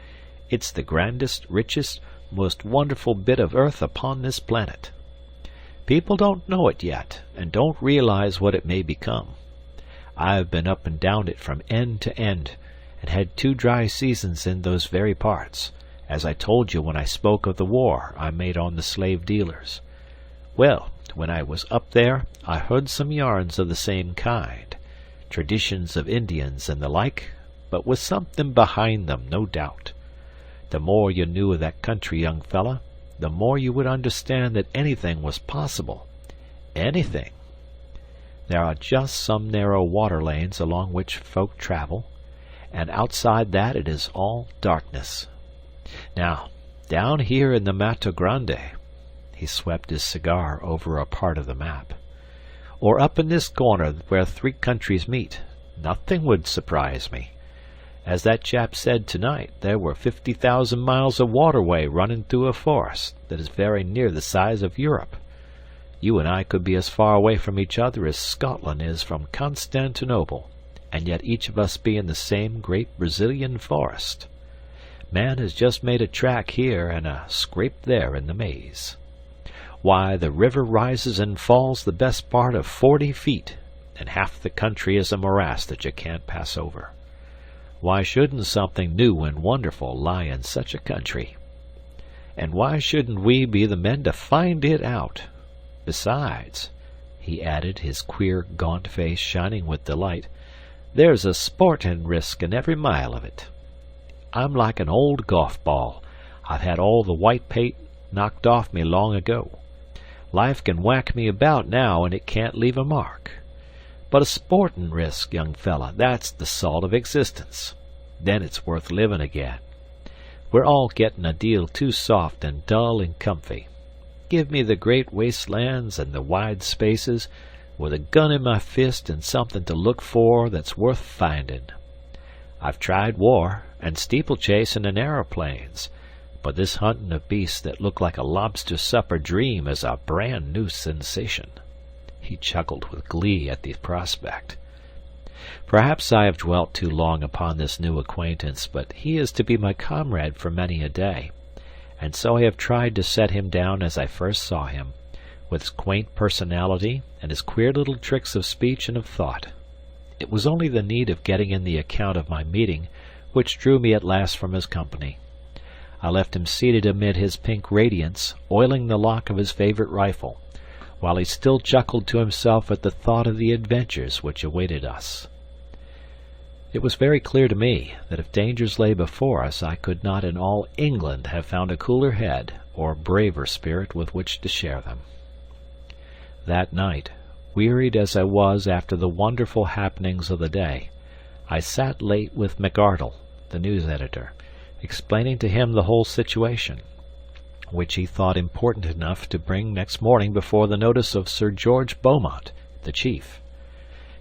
it's the grandest, richest, most wonderful bit of earth upon this planet. People don't know it yet, and don't realize what it may become. I've been up and down it from end to end, and had 2 dry seasons in those very parts, as I told you when I spoke of the war I made on the slave dealers. Well, when I was up there, I heard some yarns of the same kind, traditions of Indians and the like, but with something behind them, no doubt. The more you knew of that country, young fella, the more you would understand that anything was possible. Anything. There are just some narrow water lanes along which folk travel, and outside that it is all darkness. Now, down here in the Mato Grande, he swept his cigar over a part of the map, or up in this corner where 3 countries meet, nothing would surprise me. As that chap said tonight, there were 50,000 miles of waterway running through a forest that is very near the size of Europe. You and I could be as far away from each other as Scotland is from Constantinople, and yet each of us be in the same great Brazilian forest. Man has just made a track here and a scrape there in the maze. Why, the river rises and falls the best part of 40 feet, and half the country is a morass that you can't pass over. Why shouldn't something new and wonderful lie in such a country? And why shouldn't we be the men to find it out? Besides," he added, his queer, gaunt face shining with delight, "there's a sporting risk in every mile of it. I'm like an old golf ball. I've had all the white paint knocked off me long ago. Life can whack me about now, and it can't leave a mark. But a sporting risk, young fella, that's the salt of existence. Then it's worth living again. We're all getting a deal too soft and dull and comfy. Give me the great wastelands and the wide spaces, with a gun in my fist and something to look for that's worth finding. I've tried war, and steeplechasing and aeroplanes, but this hunting of beasts that look like a lobster supper dream is a brand new sensation." He chuckled with glee at the prospect. Perhaps I have dwelt too long upon this new acquaintance, but he is to be my comrade for many a day, and so I have tried to set him down as I first saw him, with his quaint personality and his queer little tricks of speech and of thought. It was only the need of getting in the account of my meeting which drew me at last from his company. I left him seated amid his pink radiance, oiling the lock of his favorite rifle, while he still chuckled to himself at the thought of the adventures which awaited us. It was very clear to me that if dangers lay before us, I could not in all England have found a cooler head or braver spirit with which to share them. That night, wearied as I was after the wonderful happenings of the day, I sat late with McArdle, the news editor, explaining to him the whole situation, which he thought important enough to bring next morning before the notice of Sir George Beaumont, the chief.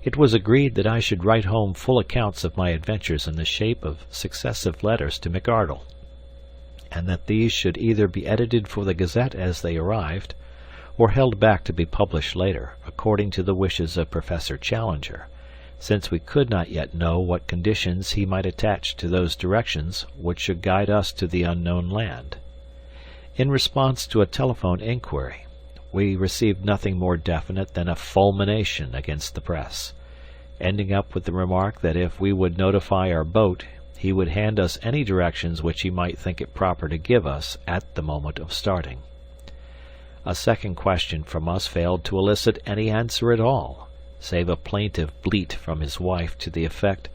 It was agreed that I should write home full accounts of my adventures in the shape of successive letters to McArdle, and that these should either be edited for the Gazette as they arrived, or held back to be published later, according to the wishes of Professor Challenger, since we could not yet know what conditions he might attach to those directions which should guide us to the unknown land. In response to a telephone inquiry, we received nothing more definite than a fulmination against the press, ending up with the remark that if we would notify our boat, he would hand us any directions which he might think it proper to give us at the moment of starting. A second question from us failed to elicit any answer at all, save a plaintive bleat from his wife to the effect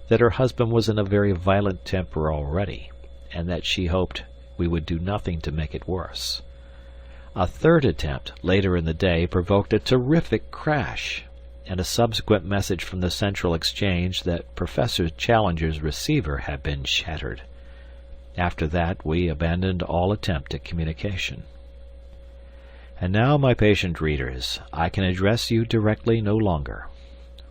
that her husband was in a very violent temper already, and that she hoped we would do nothing to make it worse. A third attempt, later in the day, provoked a terrific crash, and a subsequent message from the Central Exchange that Professor Challenger's receiver had been shattered. After that, we abandoned all attempt at communication. And now, my patient readers, I can address you directly no longer.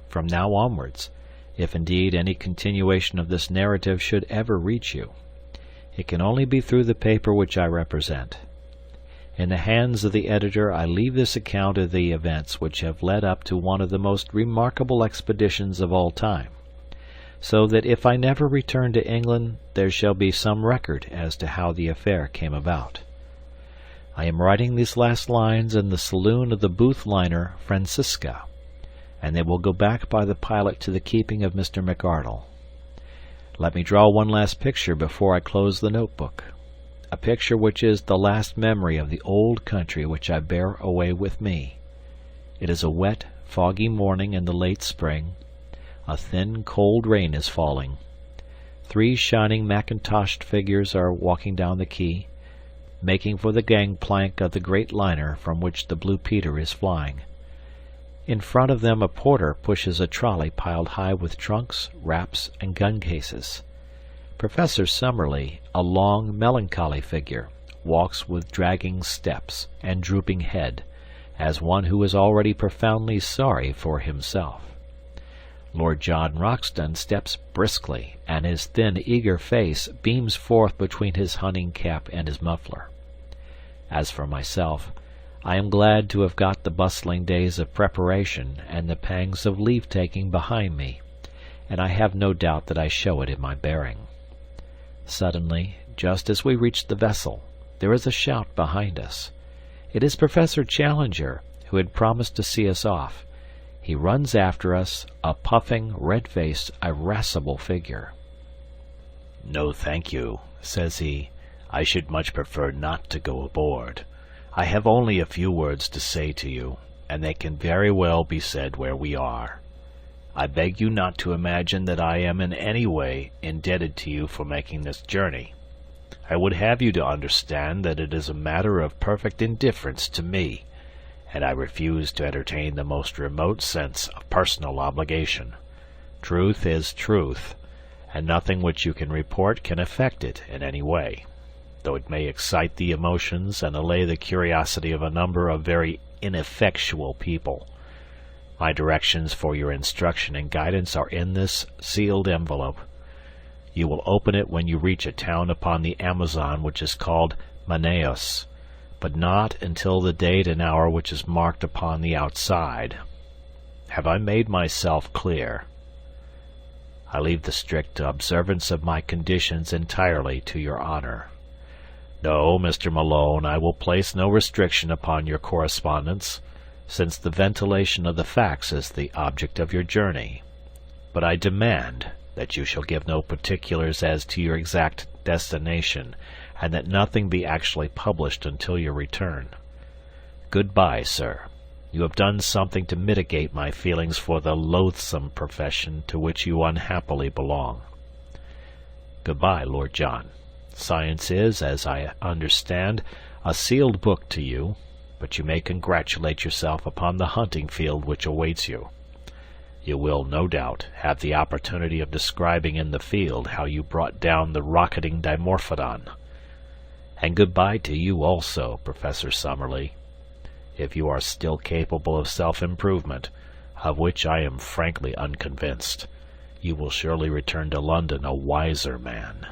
From now onwards, if indeed any continuation of this narrative should ever reach you, it can only be through the paper which I represent. In the hands of the editor I leave this account of the events which have led up to one of the most remarkable expeditions of all time, so that if I never return to England there shall be some record as to how the affair came about. I am writing these last lines in the saloon of the Booth liner Francisca, and they will go back by the pilot to the keeping of Mr. McArdle. Let me draw one last picture before I close the notebook, a picture which is the last memory of the old country which I bear away with me. It is a wet, foggy morning in the late spring. A thin, cold rain is falling. 3 shining mackintoshed figures are walking down the quay, making for the gangplank of the great liner from which the Blue Peter is flying. In front of them a porter pushes a trolley piled high with trunks, wraps, and gun cases. Professor Summerlee, a long, melancholy figure, walks with dragging steps and drooping head, as one who is already profoundly sorry for himself. Lord John Roxton steps briskly, and his thin, eager face beams forth between his hunting cap and his muffler. As for myself, I am glad to have got the bustling days of preparation and the pangs of leave-taking behind me, and I have no doubt that I show it in my bearing. Suddenly, just as we reach the vessel, there is a shout behind us. It is Professor Challenger, who had promised to see us off. He runs after us, a puffing, red-faced, irascible figure. "No, thank you," says he. "I should much prefer not to go aboard. I have only a few words to say to you, and they can very well be said where we are. I beg you not to imagine that I am in any way indebted to you for making this journey. I would have you to understand that it is a matter of perfect indifference to me, and I refuse to entertain the most remote sense of personal obligation. Truth is truth, and nothing which you can report can affect it in any way, though it may excite the emotions and allay the curiosity of a number of very ineffectual people. My directions for your instruction and guidance are in this sealed envelope. You will open it when you reach a town upon the Amazon which is called Manaos, but not until the date and hour which is marked upon the outside. Have I made myself clear? I leave the strict observance of my conditions entirely to your honor. No, Mr. Malone, I will place no restriction upon your correspondence, since the ventilation of the facts is the object of your journey. But I demand that you shall give no particulars as to your exact destination, and that nothing be actually published until your return. Good-bye, sir. You have done something to mitigate my feelings for the loathsome profession to which you unhappily belong. Good-bye, Lord John. Science is, as I understand, a sealed book to you, but you may congratulate yourself upon the hunting field which awaits you. You will, no doubt, have the opportunity of describing in the field how you brought down the rocketing Dimorphodon. And good-bye to you also, Professor Summerlee, if you are still capable of self-improvement, of which I am frankly unconvinced. You will surely return to London a wiser man."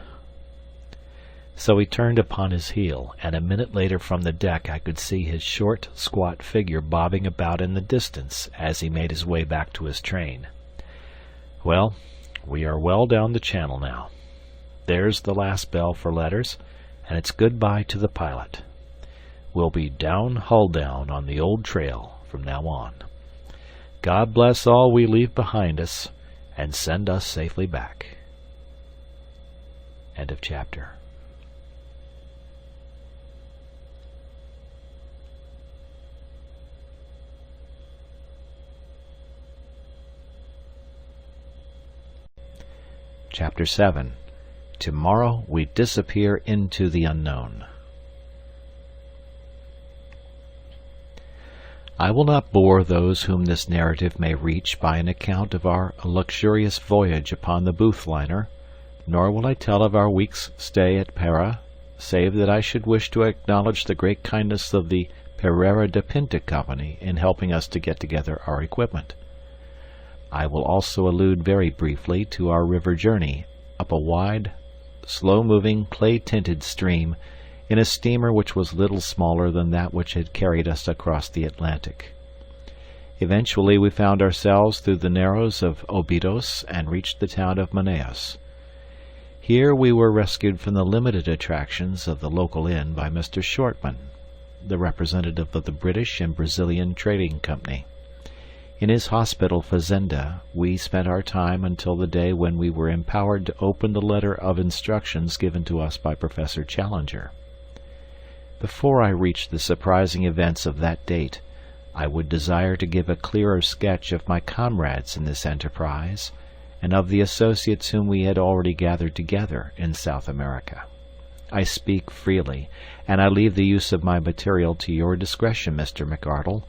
So he turned upon his heel, and a minute later from the deck I could see his short, squat figure bobbing about in the distance as he made his way back to his train. Well, we are well down the channel now. There's the last bell for letters, and it's good-bye to the pilot. We'll be down hull down on the old trail from now on. God bless all we leave behind us, and send us safely back. End of chapter. Chapter 7. Tomorrow we disappear into the unknown. I will not bore those whom this narrative may reach by an account of our luxurious voyage upon the Booth liner, nor will I tell of our week's stay at Pera, save that I should wish to acknowledge the great kindness of the Pereira de Pinta Company in helping us to get together our equipment. I will also allude very briefly to our river journey up a wide, slow-moving, clay-tinted stream in a steamer which was little smaller than that which had carried us across the Atlantic. Eventually we found ourselves through the narrows of Obidos and reached the town of Manaos. Here we were rescued from the limited attractions of the local inn by Mr. Shortman, the representative of the British and Brazilian Trading Company. In his hospital fazenda we spent our time until the day when we were empowered to open the letter of instructions given to us by Professor Challenger. Before I reach the surprising events of that date, I would desire to give a clearer sketch of my comrades in this enterprise, and of the associates whom we had already gathered together in South America. I speak freely, and I leave the use of my material to your discretion, Mr. McArdle,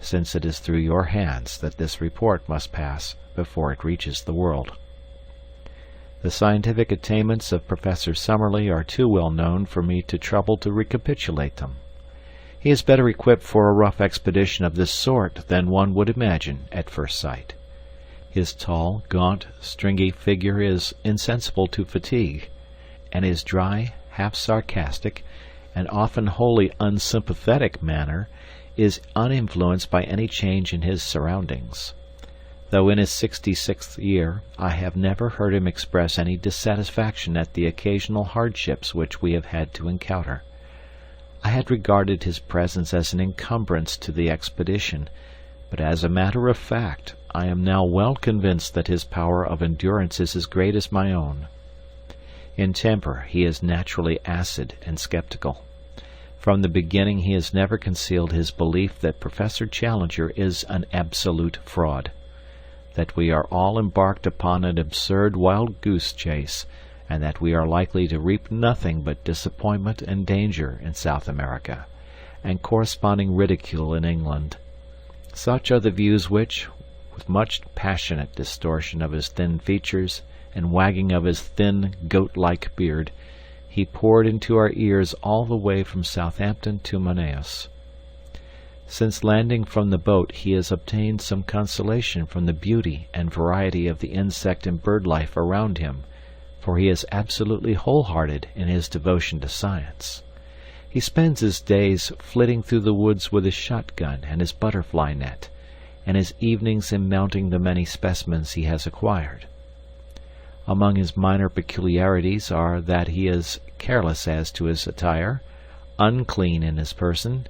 since it is through your hands that this report must pass before it reaches the world. The scientific attainments of Professor Summerlee are too well known for me to trouble to recapitulate them. He is better equipped for a rough expedition of this sort than one would imagine at first sight. His tall, gaunt, stringy figure is insensible to fatigue, and his dry, half-sarcastic, and often wholly unsympathetic manner is uninfluenced by any change in his surroundings. Though in his 66th year, I have never heard him express any dissatisfaction at the occasional hardships which we have had to encounter. I had regarded his presence as an encumbrance to the expedition, but as a matter of fact, I am now well convinced that his power of endurance is as great as my own. In temper, he is naturally acid and skeptical. From the beginning he has never concealed his belief that Professor Challenger is an absolute fraud, that we are all embarked upon an absurd wild-goose chase, and that we are likely to reap nothing but disappointment and danger in South America, and corresponding ridicule in England. Such are the views which, with much passionate distortion of his thin features and wagging of his thin, goat-like beard, he poured into our ears all the way from Southampton to Manaus. Since landing from the boat he has obtained some consolation from the beauty and variety of the insect and bird life around him, for he is absolutely wholehearted in his devotion to science. He spends his days flitting through the woods with his shotgun and his butterfly net, and his evenings in mounting the many specimens he has acquired. Among his minor peculiarities are that he is careless as to his attire, unclean in his person,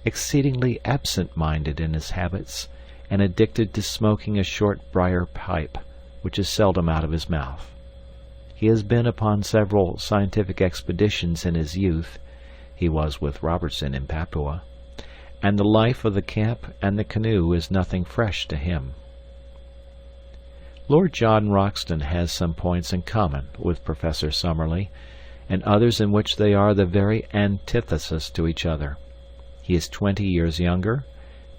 exceedingly absent-minded in his habits, and addicted to smoking a short briar pipe, which is seldom out of his mouth. He has been upon several scientific expeditions in his youth, he was with Robertson in Papua, and the life of the camp and the canoe is nothing fresh to him. Lord John Roxton has some points in common with Professor Summerlee, and others in which they are the very antithesis to each other. He is 20 years younger,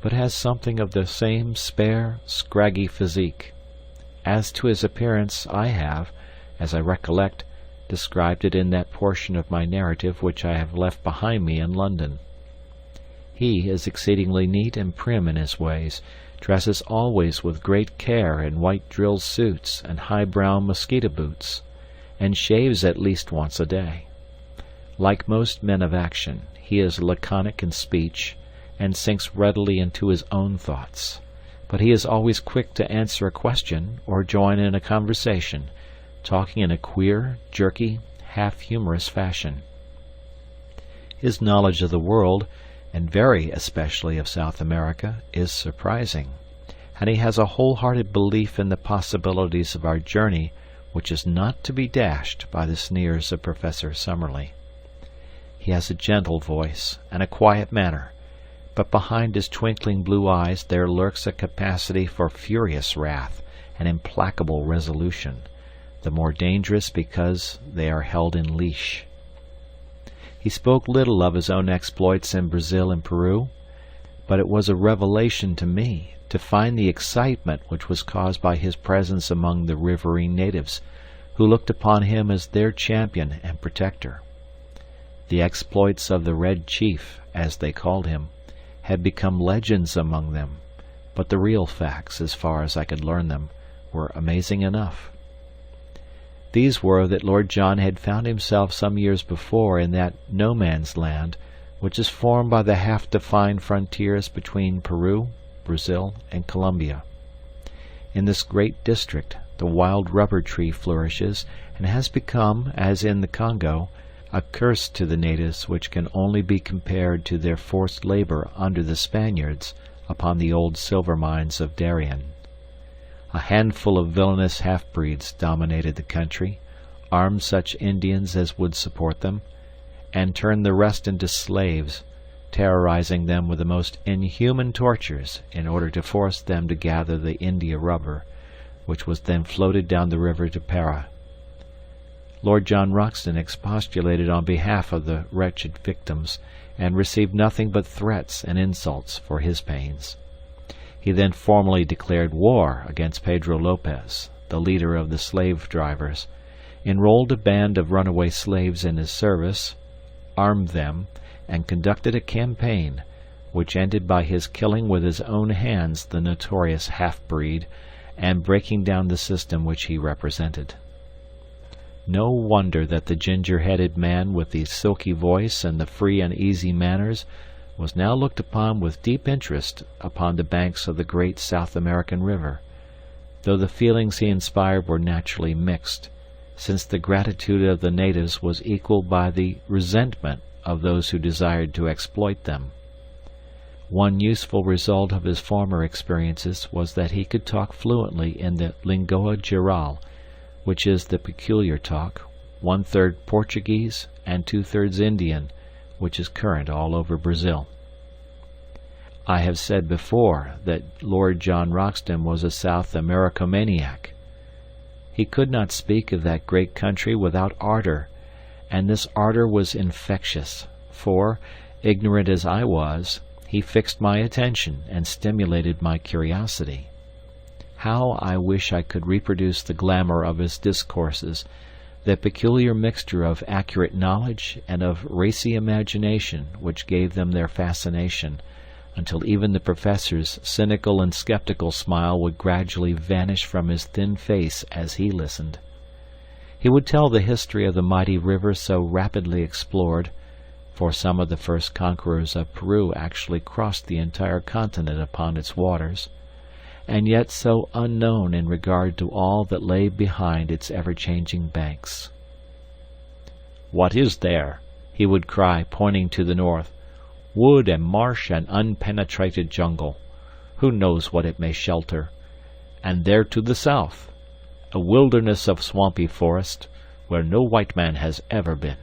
but has something of the same spare, scraggy physique. As to his appearance, I have, as I recollect, described it in that portion of my narrative which I have left behind me in London. He is exceedingly neat and prim in his ways, dresses always with great care in white drill suits and high brown mosquito boots, and shaves at least once a day. Like most men of action, he is laconic in speech, and sinks readily into his own thoughts, but he is always quick to answer a question or join in a conversation, talking in a queer, jerky, half-humorous fashion. His knowledge of the world, and very especially of South America, is surprising, and he has a wholehearted belief in the possibilities of our journey which is not to be dashed by the sneers of Professor Summerlee. He has a gentle voice and a quiet manner, but behind his twinkling blue eyes there lurks a capacity for furious wrath and implacable resolution, the more dangerous because they are held in leash. He spoke little of his own exploits in Brazil and Peru, but it was a revelation to me to find the excitement which was caused by his presence among the riverine natives, who looked upon him as their champion and protector. The exploits of the Red Chief, as they called him, had become legends among them, but the real facts, as far as I could learn them, were amazing enough. These were that Lord John had found himself some years before in that no-man's land which is formed by the half-defined frontiers between Peru, Brazil, and Colombia. In this great district the wild rubber tree flourishes, and has become, as in the Congo, a curse to the natives which can only be compared to their forced labor under the Spaniards upon the old silver mines of Darien. A handful of villainous half-breeds dominated the country, armed such Indians as would support them, and turned the rest into slaves, terrorizing them with the most inhuman tortures in order to force them to gather the India rubber, which was then floated down the river to Para. Lord John Roxton expostulated on behalf of the wretched victims, and received nothing but threats and insults for his pains. He then formally declared war against Pedro Lopez, the leader of the slave drivers, enrolled a band of runaway slaves in his service, armed them, and conducted a campaign, which ended by his killing with his own hands the notorious half-breed, and breaking down the system which he represented. No wonder that the ginger-headed man with the silky voice and the free and easy manners was now looked upon with deep interest upon the banks of the great South American river, though the feelings he inspired were naturally mixed, since the gratitude of the natives was equaled by the resentment of those who desired to exploit them. One useful result of his former experiences was that he could talk fluently in the Língua Geral, which is the peculiar talk, 1/3 Portuguese and 2/3 Indian, which is current all over Brazil. I have said before that Lord John Roxton was a South Americomaniac. He could not speak of that great country without ardor, and this ardor was infectious, for, ignorant as I was, he fixed my attention and stimulated my curiosity. How I wish I could reproduce the glamour of his discourses, that peculiar mixture of accurate knowledge and of racy imagination which gave them their fascination, until even the professor's cynical and skeptical smile would gradually vanish from his thin face as he listened. He would tell the history of the mighty river so rapidly explored, for some of the first conquerors of Peru actually crossed the entire continent upon its waters, and yet so unknown in regard to all that lay behind its ever-changing banks. "What is there?" he would cry, pointing to the north. "Wood and marsh and unpenetrated jungle. Who knows what it may shelter? And there to the south, a wilderness of swampy forest, where no white man has ever been.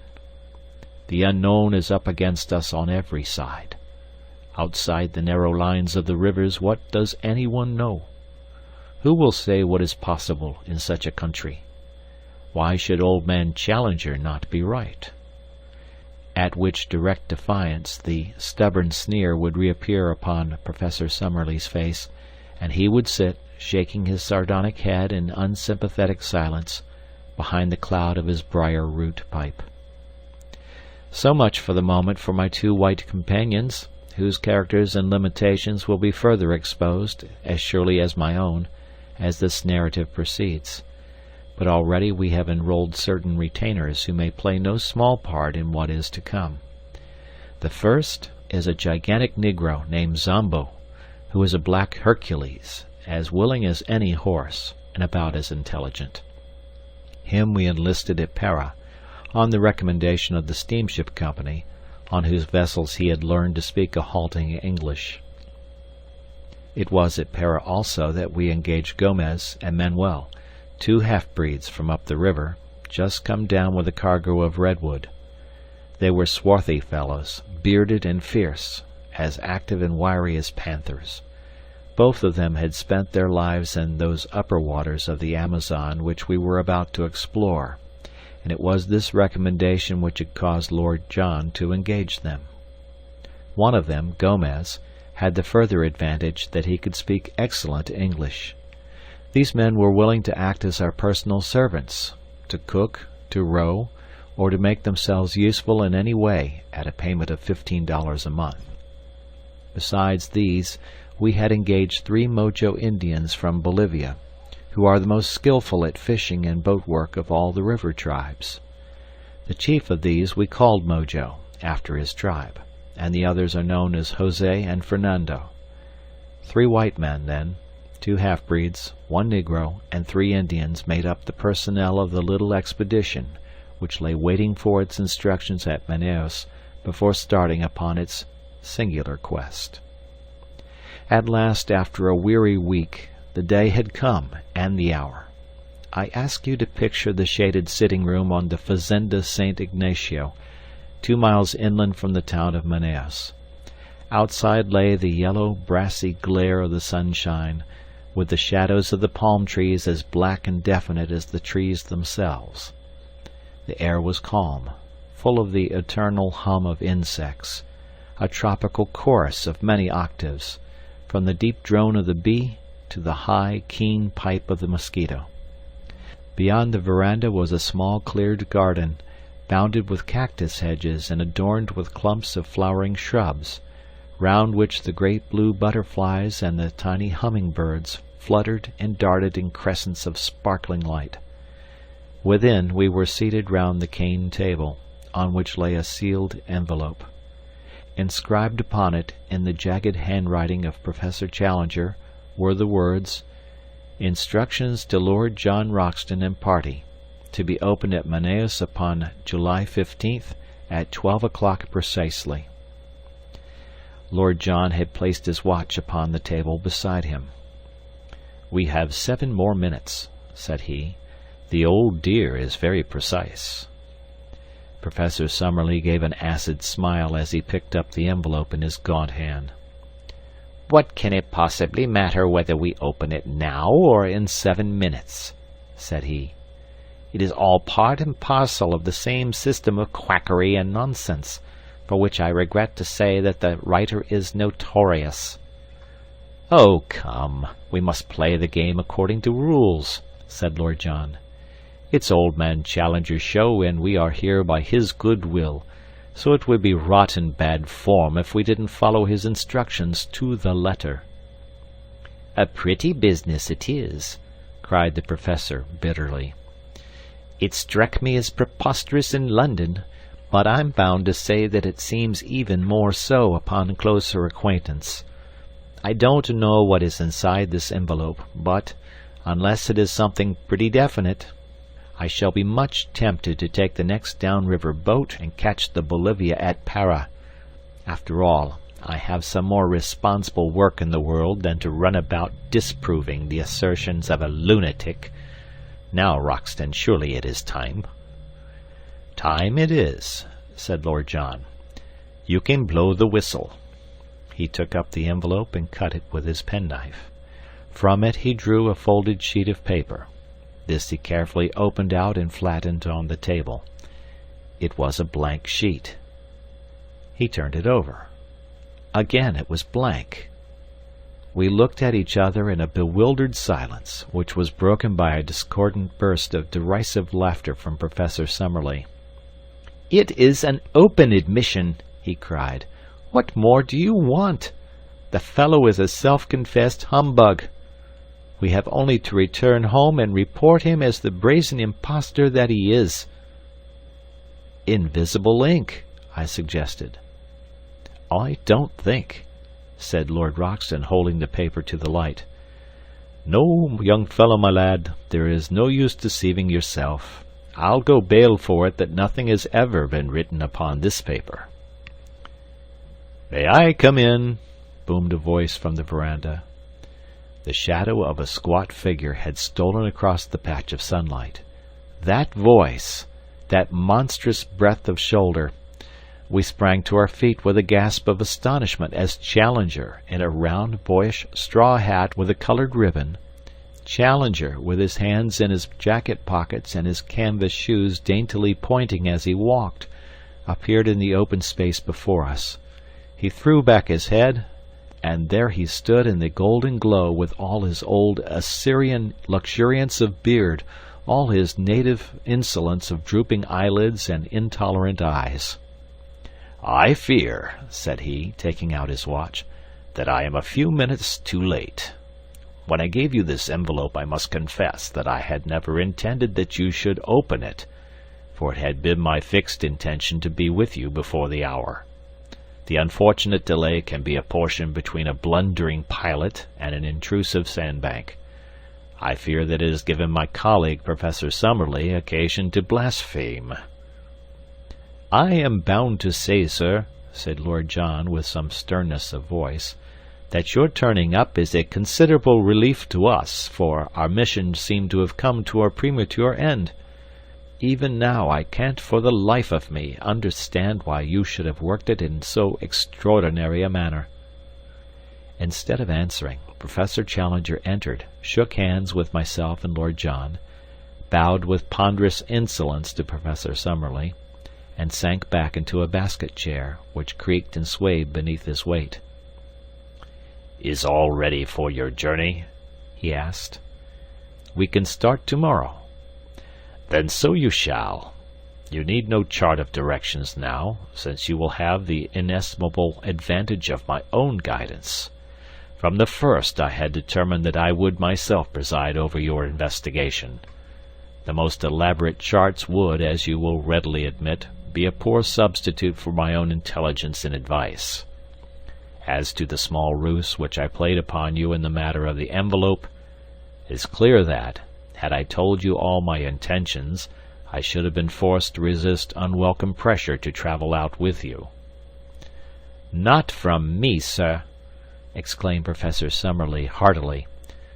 The unknown is up against us on every side. Outside the narrow lines of the rivers, what does anyone know? Who will say what is possible in such a country? Why should old man Challenger not be right?" At which direct defiance the stubborn sneer would reappear upon Professor Summerlee's face, and he would sit, shaking his sardonic head in unsympathetic silence, behind the cloud of his briar-root pipe. So much for the moment for my two white companions, whose characters and limitations will be further exposed, as surely as my own, as this narrative proceeds. But already we have enrolled certain retainers who may play no small part in what is to come. The first is a gigantic Negro named Zombo, who is a black Hercules, as willing as any horse, and about as intelligent. Him we enlisted at Para, on the recommendation of the steamship company, on whose vessels he had learned to speak a halting English. It was at Para also that we engaged Gomez and Manuel, two half-breeds from up the river, just come down with a cargo of redwood. They were swarthy fellows, bearded and fierce, as active and wiry as panthers. Both of them had spent their lives in those upper waters of the Amazon which we were about to explore, and it was this recommendation which had caused Lord John to engage them. One of them, Gomez, had the further advantage that he could speak excellent English. These men were willing to act as our personal servants, to cook, to row, or to make themselves useful in any way at a payment of $15 a month. Besides these, we had engaged 3 Mojo Indians from Bolivia, who are the most skillful at fishing and boat work of all the river tribes. The chief of these we called Mojo, after his tribe, and the others are known as Jose and Fernando. 3 white men, then, 2 half-breeds, 1 Negro, and 3 Indians made up the personnel of the little expedition which lay waiting for its instructions at Manaos before starting upon its singular quest. At last, after a weary week, the day had come, and the hour. I ask you to picture the shaded sitting-room on the Fazenda St. Ignacio, 2 miles inland from the town of Manaos. Outside lay the yellow, brassy glare of the sunshine, with the shadows of the palm trees as black and definite as the trees themselves. The air was calm, full of the eternal hum of insects, a tropical chorus of many octaves, from the deep drone of the bee to the high, keen pipe of the mosquito. Beyond the veranda was a small cleared garden, bounded with cactus hedges and adorned with clumps of flowering shrubs, round which the great blue butterflies and the tiny hummingbirds fluttered and darted in crescents of sparkling light. Within, we were seated round the cane table, on which lay a sealed envelope. Inscribed upon it, in the jagged handwriting of Professor Challenger, were the words, "Instructions to Lord John Roxton and party, to be opened at Manaus upon July 15th at 12 o'clock precisely." Lord John had placed his watch upon the table beside him. "We have 7 more minutes," said he. "The old dear is very precise." Professor Summerlee gave an acid smile as he picked up the envelope in his gaunt hand. "What can it possibly matter whether we open it now or in 7 minutes?" said he. "It is all part and parcel of the same system of quackery and nonsense, for which I regret to say that the writer is notorious." "Oh, come, we must play the game according to rules," said Lord John. "It's old man Challenger's show, and we are here by his good will, so it would be rotten bad form if we didn't follow his instructions to the letter." "A pretty business it is," cried the Professor bitterly. "It struck me as preposterous in London, but I'm bound to say that it seems even more so upon closer acquaintance. I don't know what is inside this envelope, but, unless it is something pretty definite, I shall be much tempted to take the next downriver boat and catch the Bolivia at Para. After all, I have some more responsible work in the world than to run about disproving the assertions of a lunatic. Now, Roxton, surely it is time." "Time it is," said Lord John. "You can blow the whistle." He took up the envelope and cut it with his penknife. From it he drew a folded sheet of paper. This he carefully opened out and flattened on the table. It was a blank sheet. He turned it over. Again it was blank. We looked at each other in a bewildered silence, which was broken by a discordant burst of derisive laughter from Professor Summerlee. "It is an open admission," he cried. "What more do you want? The fellow is a self-confessed humbug. We have only to return home and report him as the brazen impostor that he is." "Invisible ink," I suggested. "I don't think," said Lord Roxton, holding the paper to the light. "No, young fellow, my lad, there is no use deceiving yourself. I'll go bail for it that nothing has ever been written upon this paper." "May I come in?" boomed a voice from the veranda. The shadow of a squat figure had stolen across the patch of sunlight. That voice! That monstrous breadth of shoulder! We sprang to our feet with a gasp of astonishment as Challenger, in a round, boyish straw hat with a colored ribbon, Challenger, with his hands in his jacket pockets and his canvas shoes daintily pointing as he walked, appeared in the open space before us. He threw back his head, and there he stood in the golden glow with all his old Assyrian luxuriance of beard, all his native insolence of drooping eyelids and intolerant eyes. "I fear," said he, taking out his watch, "that I am a few minutes too late. When I gave you this envelope, I must confess that I had never intended that you should open it, for it had been my fixed intention to be with you before the hour. The unfortunate delay can be apportioned between a blundering pilot and an intrusive sandbank. I fear that it has given my colleague, Professor Summerlee, occasion to blaspheme." "I am bound to say, sir," said Lord John, with some sternness of voice, "that your turning up is a considerable relief to us, for our mission seemed to have come to a premature end. Even now I can't for the life of me understand why you should have worked it in so extraordinary a manner." Instead of answering, Professor Challenger entered, shook hands with myself and Lord John, bowed with ponderous insolence to Professor Summerlee, and sank back into a basket chair, which creaked and swayed beneath his weight. "Is all ready for your journey?" he asked. "We can start tomorrow." "Then so you shall. You need no chart of directions now, since you will have the inestimable advantage of my own guidance. From the first I had determined that I would myself preside over your investigation. The most elaborate charts would, as you will readily admit, be a poor substitute for my own intelligence and advice. As to the small ruse which I played upon you in the matter of the envelope, it is clear that, had I told you all my intentions, I should have been forced to resist unwelcome pressure to travel out with you." "Not from me, sir," exclaimed Professor Summerlee heartily,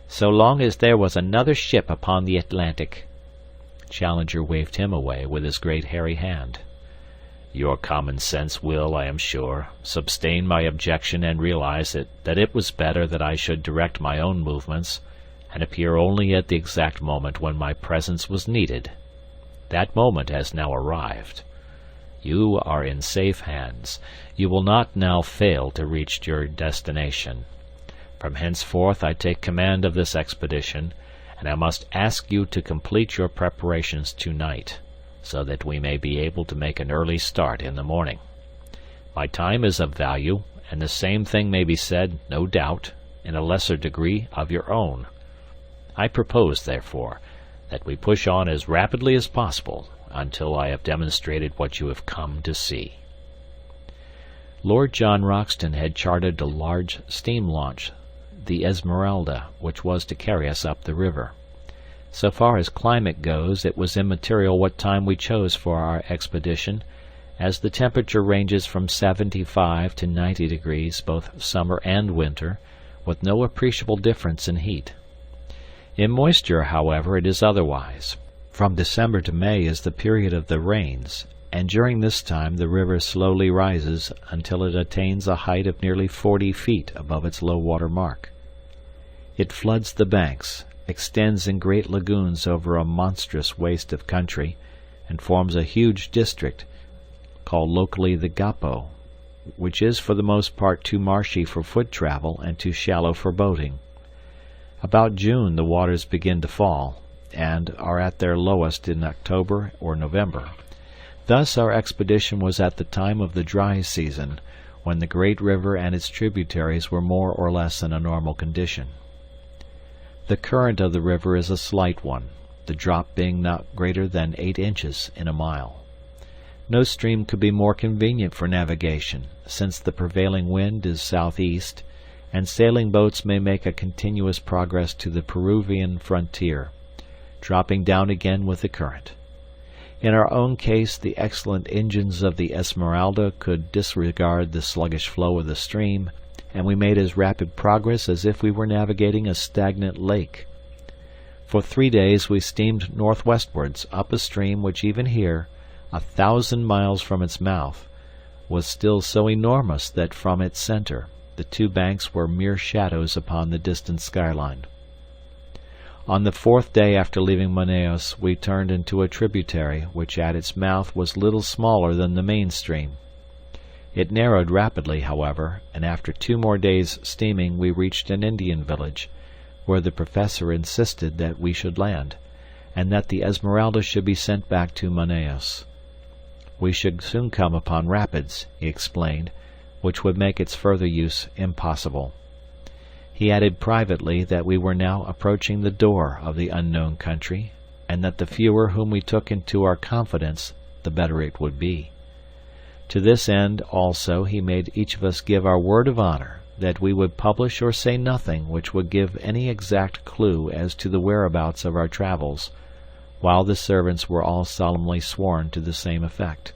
"so long as there was another ship upon the Atlantic." Challenger waved him away with his great hairy hand. "Your common sense will, I am sure, sustain my objection and realize that it was better that I should direct my own movements, and appear only at the exact moment when my presence was needed. That moment has now arrived. You are in safe hands. You will not now fail to reach your destination. From henceforth I take command of this expedition, and I must ask you to complete your preparations tonight, so that we may be able to make an early start in the morning. My time is of value, and the same thing may be said, no doubt, in a lesser degree of your own. I propose, therefore, that we push on as rapidly as possible until I have demonstrated what you have come to see." Lord John Roxton had chartered a large steam launch, the Esmeralda, which was to carry us up the river. So far as climate goes, it was immaterial what time we chose for our expedition, as the temperature ranges from 75 to 90 degrees both summer and winter, with no appreciable difference in heat. In moisture, however, it is otherwise. From December to May is the period of the rains, and during this time the river slowly rises until it attains a height of nearly 40 feet above its low water mark. It floods the banks, extends in great lagoons over a monstrous waste of country, and forms a huge district, called locally the Gapo, which is for the most part too marshy for foot travel and too shallow for boating. About June the waters begin to fall, and are at their lowest in October or November. Thus our expedition was at the time of the dry season, when the great river and its tributaries were more or less in a normal condition. The current of the river is a slight one, the drop being not greater than 8 inches in a mile. No stream could be more convenient for navigation, since the prevailing wind is southeast, and sailing boats may make a continuous progress to the Peruvian frontier, dropping down again with the current. In our own case, the excellent engines of the Esmeralda could disregard the sluggish flow of the stream, and we made as rapid progress as if we were navigating a stagnant lake. For 3 days we steamed northwestwards up a stream which even here, 1,000 miles from its mouth, was still so enormous that from its center the 2 banks were mere shadows upon the distant skyline. On the 4th day after leaving Manaos we turned into a tributary which at its mouth was little smaller than the main stream. It narrowed rapidly, however, and after 2 more days' steaming we reached an Indian village, where the professor insisted that we should land, and that the Esmeralda should be sent back to Manaos. We should soon come upon rapids, he explained, which would make its further use impossible. He added privately that we were now approaching the door of the unknown country, and that the fewer whom we took into our confidence, the better it would be. To this end, also, he made each of us give our word of honor that we would publish or say nothing which would give any exact clue as to the whereabouts of our travels, while the servants were all solemnly sworn to the same effect.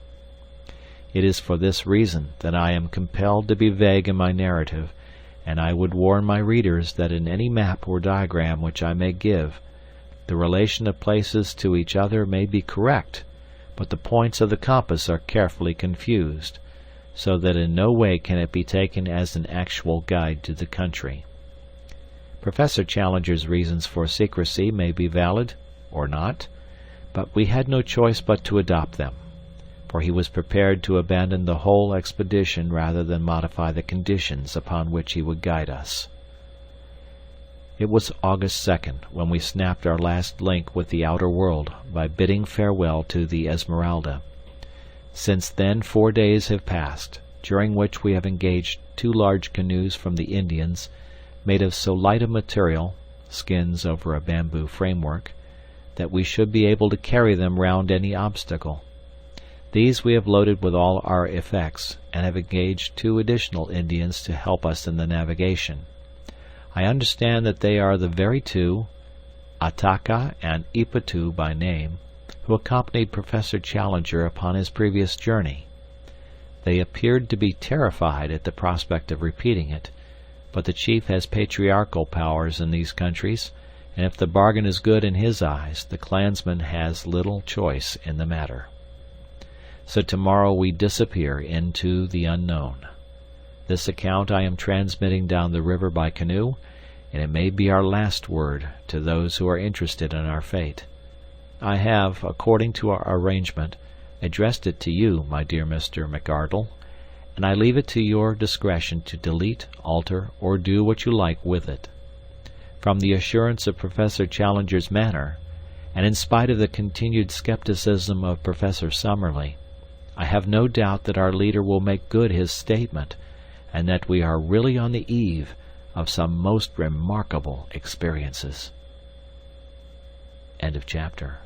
It is for this reason that I am compelled to be vague in my narrative, and I would warn my readers that in any map or diagram which I may give, the relation of places to each other may be correct, but the points of the compass are carefully confused, so that in no way can it be taken as an actual guide to the country. Professor Challenger's reasons for secrecy may be valid or not, but we had no choice but to adopt them, for he was prepared to abandon the whole expedition rather than modify the conditions upon which he would guide us. It was August 2nd when we snapped our last link with the outer world by bidding farewell to the Esmeralda. Since then 4 days have passed, during which we have engaged 2 large canoes from the Indians, made of so light a material, skins over a bamboo framework, that we should be able to carry them round any obstacle. These we have loaded with all our effects, and have engaged 2 additional Indians to help us in the navigation. I understand that they are the very 2, Ataka and Ipatu by name, who accompanied Professor Challenger upon his previous journey. They appeared to be terrified at the prospect of repeating it, but the chief has patriarchal powers in these countries, and if the bargain is good in his eyes, the clansman has little choice in the matter. So tomorrow we disappear into the unknown. This account I am transmitting down the river by canoe, and it may be our last word to those who are interested in our fate. I have, according to our arrangement, addressed it to you, my dear Mr. McArdle, and I leave it to your discretion to delete, alter, or do what you like with it. From the assurance of Professor Challenger's manner, and in spite of the continued skepticism of Professor Summerlee, I have no doubt that our leader will make good his statement, and that we are really on the eve of some most remarkable experiences. End of chapter.